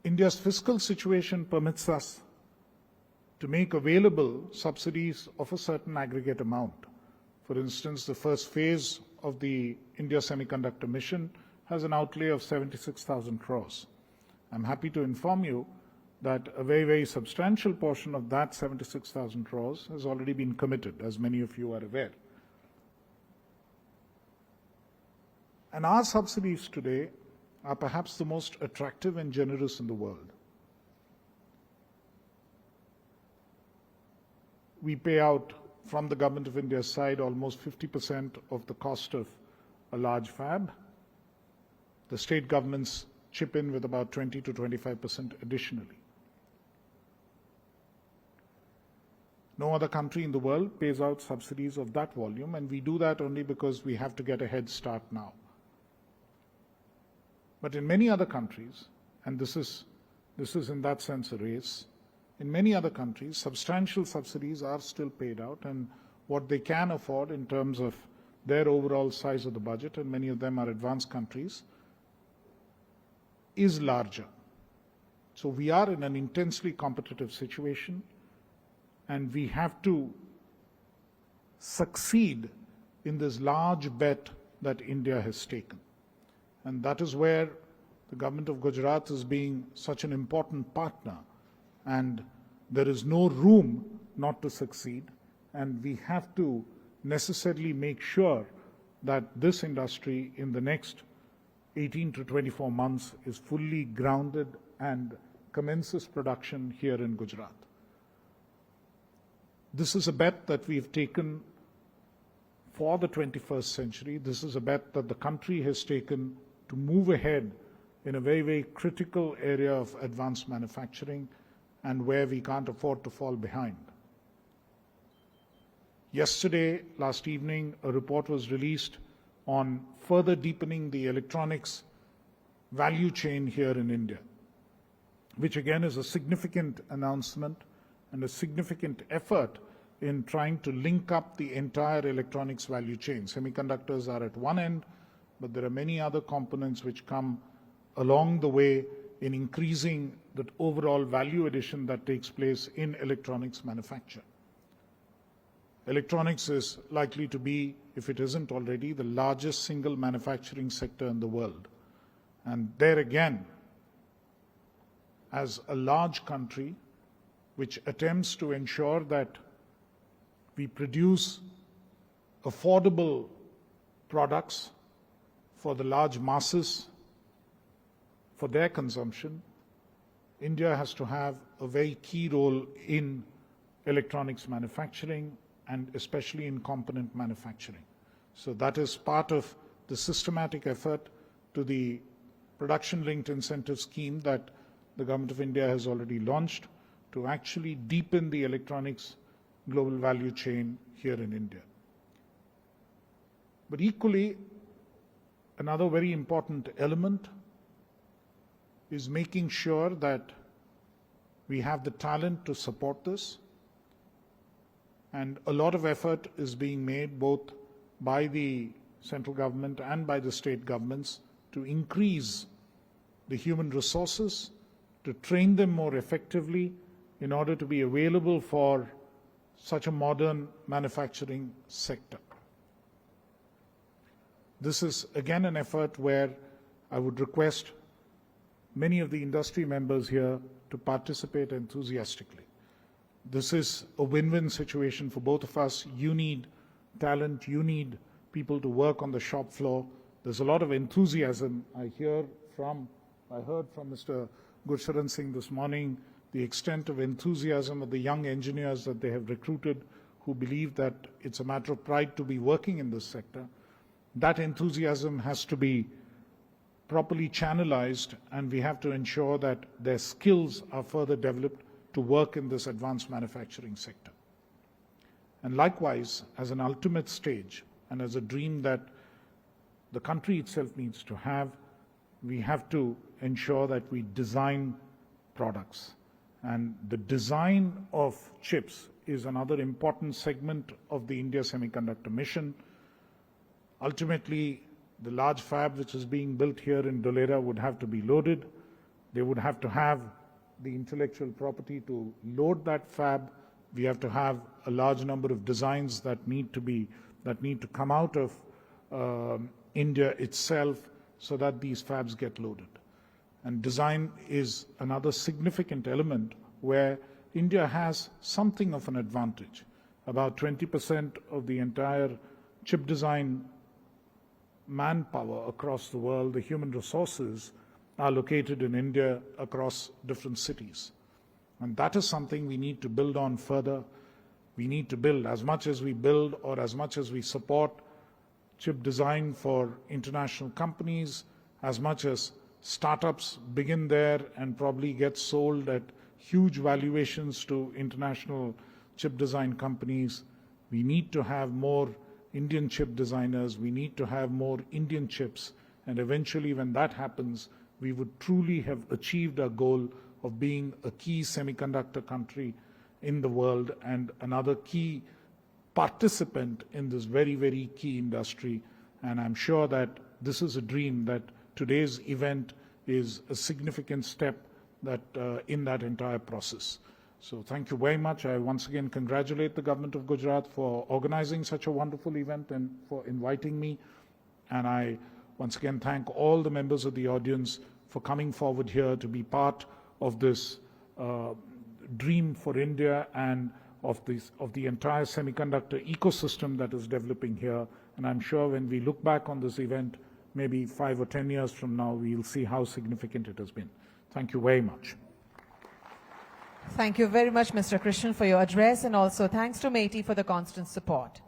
India's fiscal situation permits us to make available subsidies of a certain aggregate amount. For instance, the first phase of the India Semiconductor Mission has an outlay of 76,000 crores. I'm happy to inform you that a very, very substantial portion of that 76,000 crores has already been committed, as many of you are aware. And our subsidies today are perhaps the most attractive and generous in the world. We pay out from the Government of India's side almost 50% of the cost of a large fab. The state governments chip in with about 20 to 25% additionally. No other country in the world pays out subsidies of that volume, and we do that only because we have to get a head start now. But in many other countries, and this is in that sense a race, in many other countries, substantial subsidies are still paid out, and what they can afford in terms of their overall size of the budget, and many of them are advanced countries, is larger. So we are in an intensely competitive situation, and we have to succeed in this large bet that India has taken. And that is where the government of Gujarat is being such an important partner, and there is no room not to succeed, and we have to necessarily make sure that this industry in the next 18 to 24 months is fully grounded and commences production here in Gujarat. This is a bet that we've taken for the 21st century. This is a bet that the country has taken to move ahead in a very, very critical area of advanced manufacturing and where we can't afford to fall behind. Yesterday, last evening, a report was released on further deepening the electronics value chain here in India, which again is a significant announcement and a significant effort in trying to link up the entire electronics value chain. Semiconductors are at one end, but there are many other components which come along the way in increasing the overall value addition that takes place in electronics manufacture. Electronics is likely to be, if it isn't already, the largest single manufacturing sector in the world. And there again, as a large country which attempts to ensure that we produce affordable products for the large masses for their consumption, India has to have a very key role in electronics manufacturing and especially in component manufacturing. So that is part of the systematic effort to the production-linked incentive scheme that the Government of India has already launched to actually deepen the electronics global value chain here in India. But equally, another very important element is making sure that we have the talent to support this. And a lot of effort is being made both by the central government and by the state governments to increase the human resources, to train them more effectively in order to be available for such a modern manufacturing sector. This is again an effort where I would request many of the industry members here to participate enthusiastically. This is a win-win situation for both of us. You need talent, you need people to work on the shop floor. There's a lot of enthusiasm. I heard from Mr. Gurcharan Singh this morning the extent of enthusiasm of the young engineers that they have recruited who believe that it's a matter of pride to be working in this sector. That enthusiasm has to be properly channelized, and we have to ensure that their skills are further developed to work in this advanced manufacturing sector. And likewise, as an ultimate stage and as a dream that the country itself needs to have, we have to ensure that we design products. And the design of chips is another important segment of the India Semiconductor Mission. Ultimately, the large fab which is being built here in Dholera would have to be loaded. They would have to have the intellectual property to load that fab. We have to have a large number of designs that need to come out of India itself so that these fabs get loaded. And design is another significant element where India has something of an advantage. About 20% of the entire chip design manpower across the world, the human resources, are located in India across different cities. And that is something we need to build on further. We need to build as much as we build or as much as we support chip design for international companies, as much as startups begin there and probably get sold at huge valuations to international chip design companies. We need to have more Indian chip designers. We need to have more Indian chips. And eventually, when that happens, we would truly have achieved our goal of being a key semiconductor country in the world and another key participant in this very, very key industry. And I'm sure that this is a dream, that today's event is a significant step that in that entire process. So thank you very much. I once again congratulate the government of Gujarat for organizing such a wonderful event and for inviting me. And I once again thank all the members of the audience for coming forward here to be part of this dream for India and of the entire semiconductor ecosystem that is developing here. And I'm sure when we look back on this event, maybe 5 or 10 years from now, we'll see how significant it has been. Thank you very much. Thank you very much, Mr. Krishnan, for your address, and also thanks to MeitY for the constant support.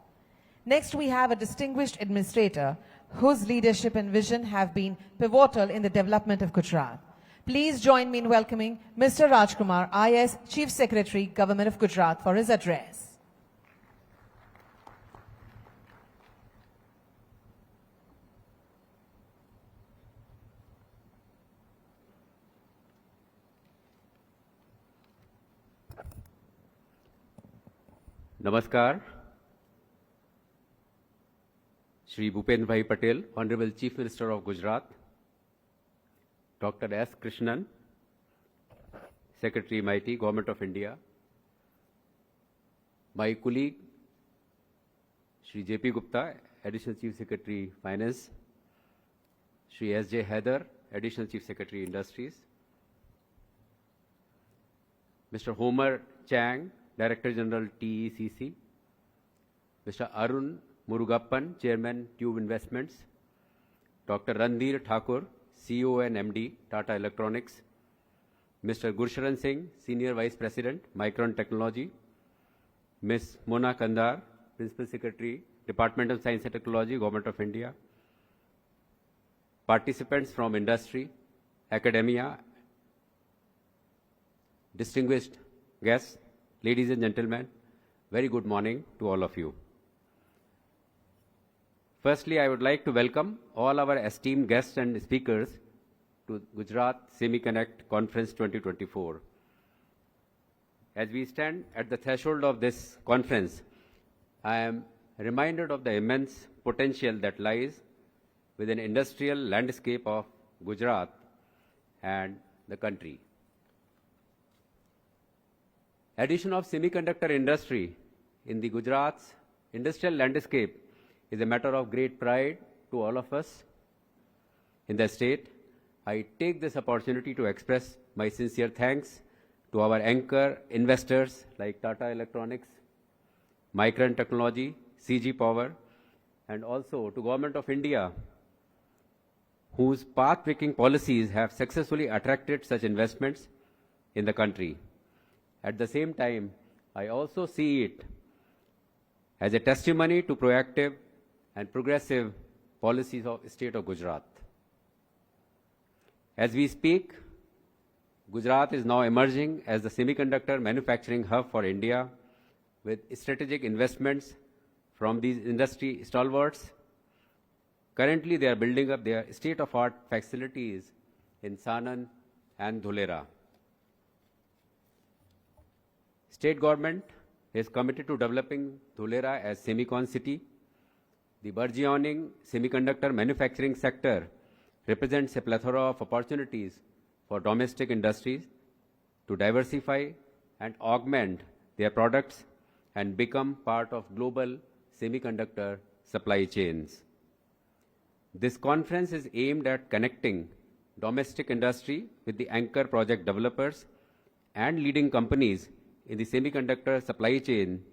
Next, we have a distinguished administrator whose leadership and vision have been pivotal in the development of Gujarat. Please join me in welcoming Mr. Rajkumar, IS, Chief Secretary, Government of Gujarat, for his address. Namaskar. Shri Bhupen Bhai Patel, Honorable Chief Minister of Gujarat, Dr. S. Krishnan, Secretary MeitY, Government of India, my colleague, Shri J.P. Gupta, Additional Chief Secretary Finance, Shri S.J. Haider, Additional Chief Secretary Industries, Mr. Homer Chang, Director General TECC, Mr. Arun Murugappan, Chairman, Tube Investments, Dr. Randhir Thakur, CEO and MD, Tata Electronics, Mr. Gursharan Singh, Senior Vice President, Micron Technology, Ms. Mona Kandar, Principal Secretary, Department of Science and Technology, Government of India, participants from industry, academia, distinguished guests, ladies and gentlemen, very good morning to all of you. Firstly, I would like to welcome all our esteemed guests and speakers to Gujarat Semiconnect Conference 2024. As we stand at the threshold of this conference, I am reminded of the immense potential that lies within the industrial landscape of Gujarat and the country. Addition of semiconductor industry in the Gujarat's industrial landscape is a matter of great pride to all of us in the state. I take this opportunity to express my sincere thanks to our anchor investors like Tata Electronics, Micron Technology, CG Power, and also to Government of India, whose path-breaking policies have successfully attracted such investments in the country. At the same time, I also see it as a testimony to proactive and progressive policies of the state of Gujarat. As we speak, Gujarat is now emerging as the semiconductor manufacturing hub for India with strategic investments from these industry stalwarts. Currently, they are building up their state-of-art facilities in Sanand and Dholera. State government is committed to developing Dholera as Semicon city. The burgeoning semiconductor manufacturing sector represents a plethora of opportunities for domestic industries to diversify and augment their products and become part of global semiconductor supply chains. This conference is aimed at connecting domestic industry with the anchor project developers and leading companies in the semiconductor supply chain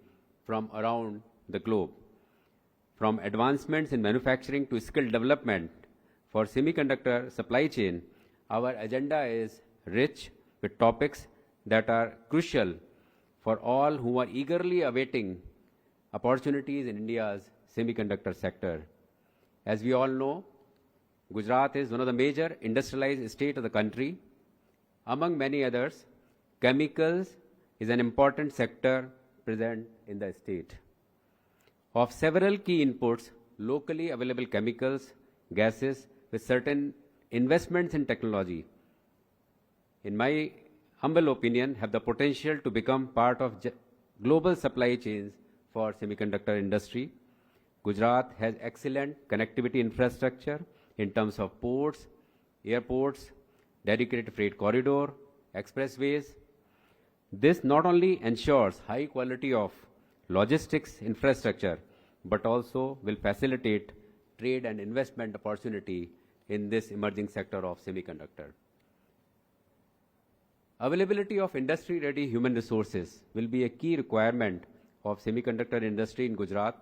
from around the globe. From advancements in manufacturing to skill development for semiconductor supply chain, our agenda is rich with topics that are crucial for all who are eagerly awaiting opportunities in India's semiconductor sector. As we all know, Gujarat is one of the major industrialized states of the country. Among many others, chemicals is an important sector present in the state. Of several key inputs, locally available chemicals, gases with certain investments in technology, in my humble opinion, have the potential to become part of global supply chains for semiconductor industry. Gujarat has excellent connectivity infrastructure in terms of ports, airports, dedicated freight corridor, expressways. This not only ensures high quality of logistics infrastructure, but also will facilitate trade and investment opportunity in this emerging sector of semiconductor. Availability of industry-ready human resources will be a key requirement of semiconductor industry in Gujarat.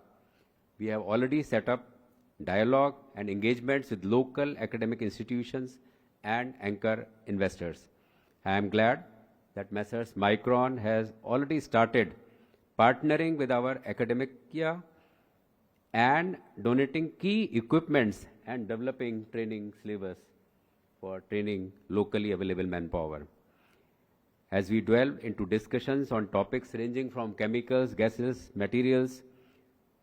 We have already set up dialogue and engagements with local academic institutions and anchor investors. I am glad that Messrs. Micron has already started partnering with our academia and donating key equipments and developing training syllabus for training locally available manpower. As we delve into discussions on topics ranging from chemicals, gases, materials,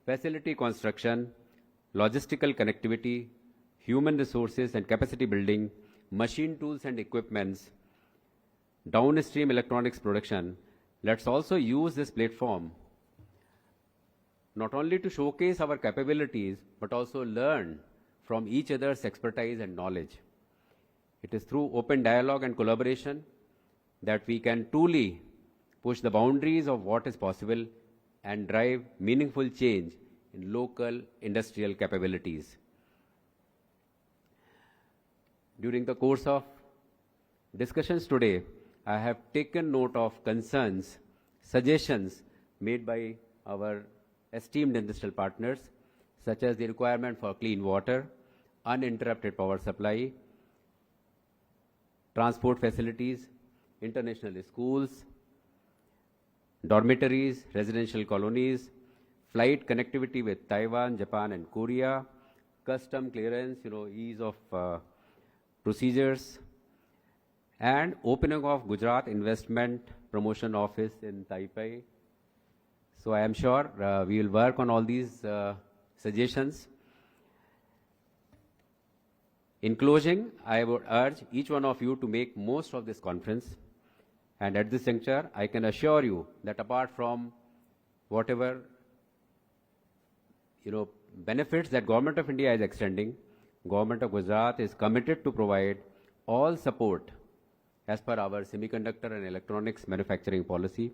facility construction, logistical connectivity, human resources and capacity building, machine tools and equipments, downstream electronics production, let's also use this platform not only to showcase our capabilities, but also learn from each other's expertise and knowledge. It is through open dialogue and collaboration that we can truly push the boundaries of what is possible and drive meaningful change in local industrial capabilities. During the course of discussions today, I have taken note of concerns, suggestions made by our esteemed industrial partners such as the requirement for clean water, uninterrupted power supply, transport facilities, international schools, dormitories, residential colonies, flight connectivity with Taiwan, Japan, and Korea, custom clearance, ease of procedures, and opening of Gujarat Investment Promotion Office in Taipei. So I am sure we will work on all these suggestions. In closing, I would urge each one of you to make most of this conference. And at this juncture, I can assure you that apart from whatever benefits that Government of India is extending, Government of Gujarat is committed to provide all support as per our semiconductor and electronics manufacturing policy.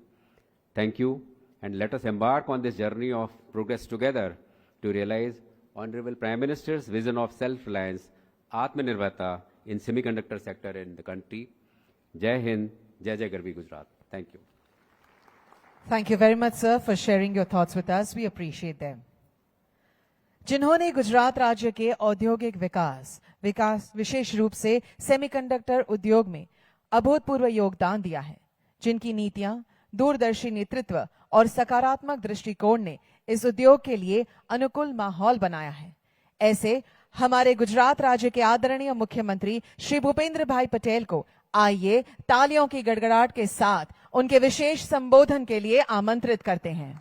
Thank you, and let us embark on this journey of progress together to realize Honorable Prime Minister's vision of self-reliance, Atmanirbharta in semiconductor sector in the country. Jai Hind, Jai Jai Garvi Gujarat. Thank you. Thank you very much, sir, for sharing your thoughts with us. We appreciate them. जिन्होंने गुजरात राज्य के औद्योगिक विकास विशेष रूप से semiconductor उद्योग में अभूतपूर्व योगदान दिया है, जिनकी नीतियां, दूरदर्शी नेतृत्व और सकारात्मक दृष्टिकोण ने इस उद्योग के लिए अनुकूल माहौल बनाया है, ऐसे हमारे गुजरात राज्य के आदरणीय मुख्यमंत्री श्री भूपेंद्र भाई पटेल को आइए तालियों की गड़गड़ाहट के साथ उनके विशेष संबोधन के लिए आमंत्रित करते हैं।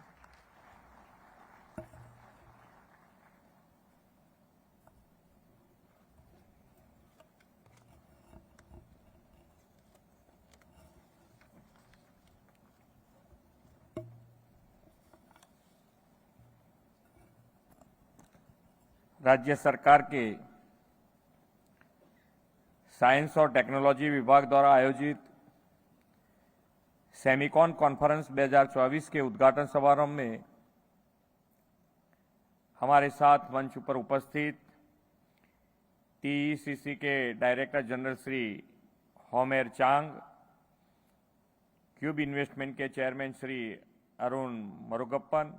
राज्य सरकार के साइंस और टेक्नोलॉजी विभाग द्वारा आयोजित सेमिकॉन कॉन्फ्रेंस 2024 के उद्घाटन समारोह में हमारे साथ मंच पर उपस्थित टीईसीसी के डायरेक्टर जनरल श्री होमेर चांग, क्यूब इन्वेस्टमेंट के चेयरमैन श्री अरुण मुरुगप्पन,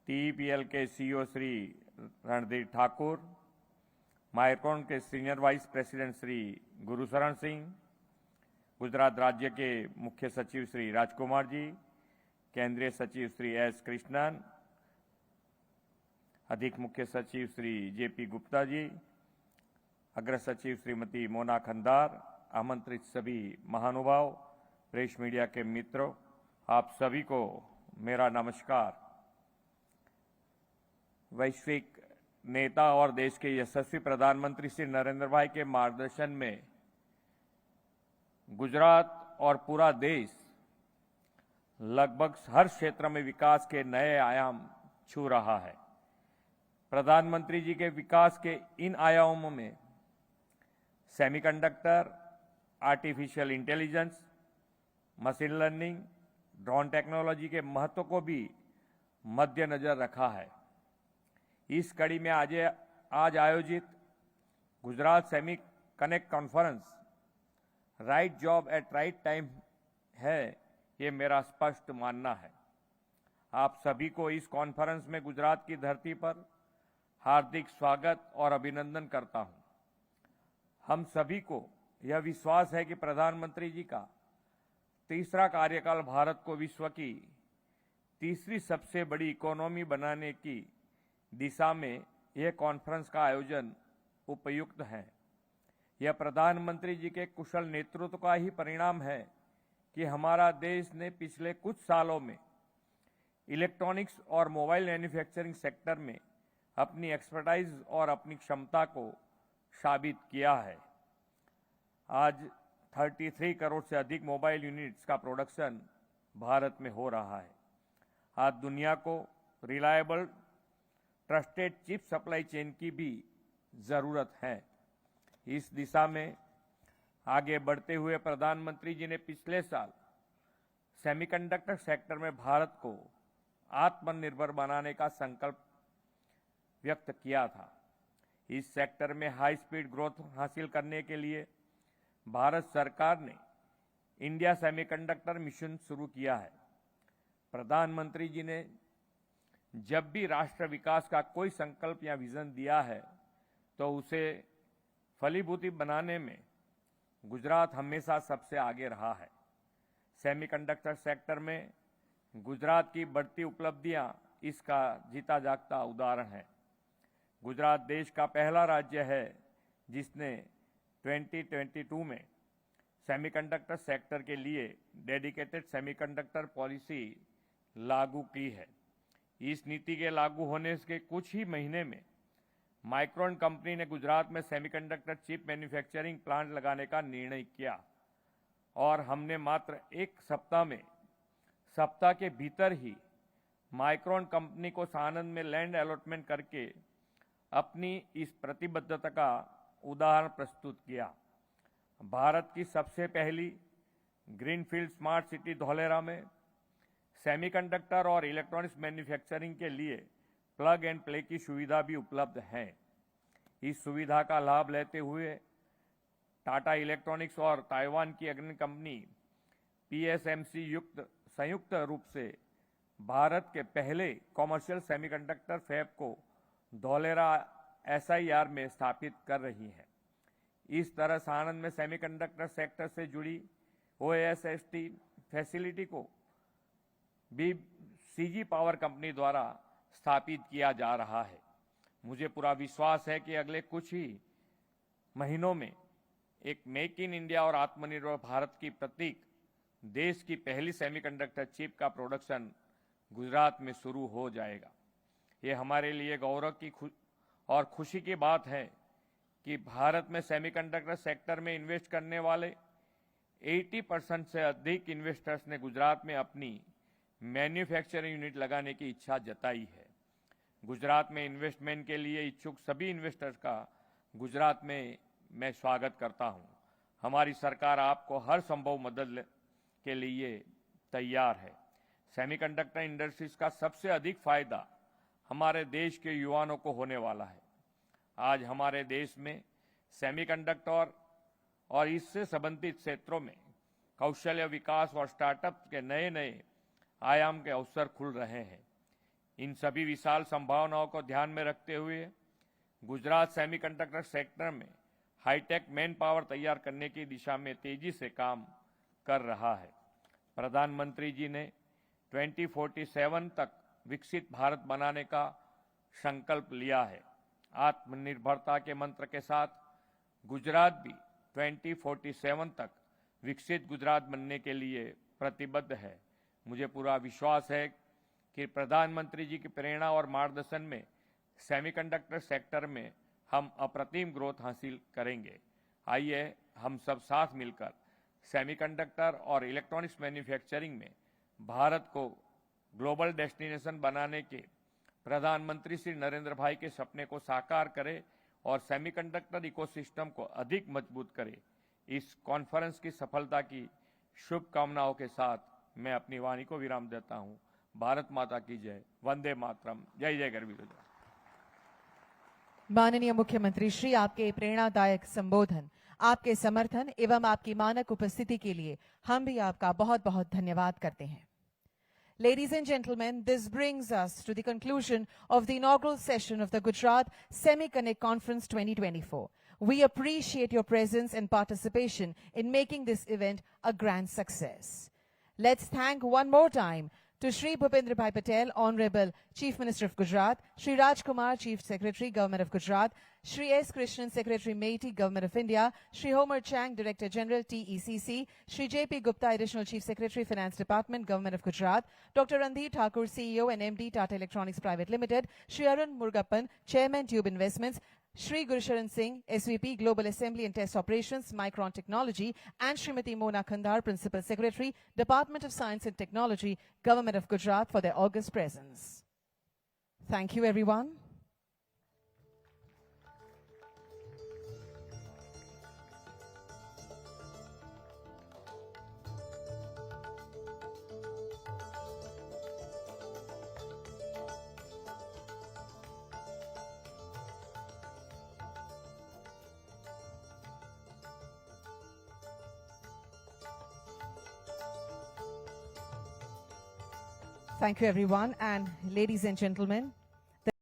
टीईपीएल के सीईओ श्री रणधीर ठाकुर, माइक्रोन के senior vice president Shri Gursharan Singh, Gujarat राज्य के मुख्य सचिव श्री राजकुमार जी, केंद्रीय सचिव श्री एस कृष्णन, अधिक मुख्य सचिव श्री जेपी गुप्ता जी, अग्र सचिव श्रीमती मोना खंदार, आमंत्रित सभी महानुभाव, प्रेस मीडिया के मित्रों, आप सभी को मेरा नमस्कार। वैश्विक नेता और देश के यशस्वी प्रधानमंत्री श्री नरेंद्र भाई के मार्गदर्शन में गुजरात और पूरा देश लगभग हर क्षेत्र में विकास के नए आयाम छू रहा है। प्रधानमंत्री जी के विकास के इन आयामों में semiconductor, artificial intelligence, machine learning, drone technology के महत्व को भी मद्देनजर रखा है। इस कड़ी में आज आयोजित Gujarat semi connect conference right job eight right time है, ये मेरा स्पष्ट मानना है। आप सभी को इस कॉन्फ्रेंस में गुजरात की धरती पर हार्दिक स्वागत और अभिनंदन करता हूं। हम सभी को यह विश्वास है कि प्रधानमंत्री जी का तीसरा कार्यकाल भारत को विश्व की तीसरी सबसे बड़ी इकोनॉमी बनाने की दिशा में यह कॉन्फ्रेंस का आयोजन उपयुक्त है। यह प्रधानमंत्री जी के कुशल नेतृत्व का ही परिणाम है कि हमारा देश ने पिछले कुछ सालों में इलेक्ट्रॉनिक्स और मोबाइल मैन्युफैक्चरिंग सेक्टर में अपनी एक्सपर्टाइज और अपनी क्षमता को साबित किया है। आज 33 करोड़ से अधिक मोबाइल यूनिट्स का प्रोडक्शन भारत में हो रहा है। आज दुनिया को reliable trusted chip supply chain की भी जरूरत है। इस दिशा में आगे बढ़ते हुए प्रधानमंत्री जी ने पिछले साल सेमीकंडक्टर सेक्टर में भारत को आत्मनिर्भर बनाने का संकल्प व्यक्त किया था। इस सेक्टर में हाई स्पीड ग्रोथ हासिल करने के लिए भारत सरकार ने इंडिया सेमीकंडक्टर मिशन शुरू किया है। प्रधानमंत्री जी ने जब भी राष्ट्र विकास का कोई संकल्प या विजन दिया है तो उसे फलीभूति बनाने में गुजरात हमेशा सबसे आगे रहा है। सेमीकंडक्टर सेक्टर में गुजरात की बढ़ती उपलब्धियां इसका जीता जागता उदाहरण है। गुजरात देश का पहला राज्य है जिसने 2022 में सेमीकंडक्टर सेक्टर के लिए डेडिकेटेड सेमीकंडक्टर पॉलिसी लागू की है। इस नीति के लागू होने के कुछ ही महीने में माइक्रोन कंपनी ने गुजरात में सेमीकंडक्टर चिप मैन्युफैक्चरिंग प्लांट लगाने का निर्णय किया और हमने मात्र एक सप्ताह के भीतर ही माइक्रोन कंपनी को सानंद में लैंड अलॉटमेंट करके अपनी इस प्रतिबद्धता का उदाहरण प्रस्तुत किया। भारत की सबसे पहली ग्रीनफील्ड स्मार्ट सिटी धौलेरा में सेमीकंडक्टर और इलेक्ट्रॉनिक्स मैन्युफैक्चरिंग के लिए प्लग एंड प्ले की सुविधा भी उपलब्ध है। इस सुविधा का लाभ लेते हुए टाटा इलेक्ट्रॉनिक्स और ताइवान की अग्रणी कंपनी पीएसएमसी संयुक्त रूप से भारत के पहले कॉमर्शियल सेमीकंडक्टर फैब को धौलेरा एसआईआर में स्थापित कर रही है। इस तरह सानंद में सेमीकंडक्टर सेक्टर से जुड़ी ओएसएसटी फैसिलिटी को भी सीजी पावर कंपनी द्वारा स्थापित किया जा रहा है। मुझे पूरा विश्वास है कि अगले कुछ ही महीनों में एक मेक इन इंडिया और आत्मनिर्भर भारत की प्रतीक देश की पहली सेमीकंडक्टर चिप का प्रोडक्शन गुजरात में शुरू हो जाएगा। ये हमारे लिए गौरव की और खुशी की बात है कि भारत में सेमीकंडक्टर सेक्टर में इन्वेस्ट करने वाले 80% से अधिक इन्वेस्टर्स ने गुजरात में अपनी मैन्युफैक्चरिंग यूनिट लगाने की इच्छा जताई है। गुजरात में इन्वेस्टमेंट के लिए इच्छुक सभी इन्वेस्टर्स का गुजरात में मैं स्वागत करता हूं। हमारी सरकार आपको हर संभव मदद के लिए तैयार है। सेमीकंडक्टर इंडस्ट्रीज का सबसे अधिक फायदा हमारे देश के युवाओं को होने वाला है। आज हमारे देश में सेमीकंडक्टर और इससे संबंधित क्षेत्रों में कौशल्य विकास और स्टार्टअप के नए नए आयाम के अवसर खुल रहे हैं। इन सभी विशाल संभावनाओं को ध्यान में रखते हुए गुजरात सेमीकंडक्टर सेक्टर में हाईटेक मैन पावर तैयार करने की दिशा में तेजी से काम कर रहा है। प्रधानमंत्री जी ने 2047 तक विकसित भारत बनाने का संकल्प लिया है। आत्मनिर्भरता के मंत्र के साथ गुजरात भी 2047 तक विकसित गुजरात बनने के लिए प्रतिबद्ध है। मुझे पूरा विश्वास है कि प्रधानमंत्री जी की प्रेरणा और मार्गदर्शन में सेमीकंडक्टर सेक्टर में हम अप्रतिम ग्रोथ हासिल करेंगे। आइए हम सब साथ मिलकर सेमीकंडक्टर और इलेक्ट्रॉनिक्स मैन्युफैक्चरिंग में भारत को ग्लोबल डेस्टिनेशन बनाने के प्रधानमंत्री श्री नरेंद्र भाई के सपने को साकार करें और सेमीकंडक्टर इकोसिस्टम को अधिक मजबूत करें। इस कॉन्फ्रेंस की सफलता की शुभकामनाओं के साथ मैं अपनी वाणी को विराम देता हूं। भारत माता की जय। वंदे मातरम। जय जय गरवी। माननीय मुख्यमंत्री श्री, आपके प्रेरणादायक संबोधन, आपके समर्थन एवं आपकी मानक उपस्थिति के लिए हम भी आपका बहुत बहुत धन्यवाद करते हैं। Ladies and gentlemen, this brings us to the conclusion of the inaugural session of the Gujarat Semi-Connect Conference 2024. We appreciate your presence and participation in making this event a grand success. Let's thank one more time to Shri Bhupendra Bhai Patel, Honorable Chief Minister of Gujarat, Shri Raj Kumar, Chief Secretary, Government of Gujarat, Shri S. Krishnan, Secretary MeitY, Government of India, Shri Homer Chang, Director General, TECC, Shri J.P. Gupta, Additional Chief Secretary, Finance Department, Government of Gujarat, Dr. Randhir Thakur, CEO and MD, Tata Electronics Private Limited, Shri Arun Murugappan, Chairman, Tube Investments, Shri Gurusharan Singh, SVP, Global Assembly and Test Operations, Micron Technology, and Srimati Mona Khandar, Principal Secretary, Department of Science and Technology, Government of Gujarat, for their august presence. Thank you, everyone. Thank you, everyone. And ladies and gentlemen,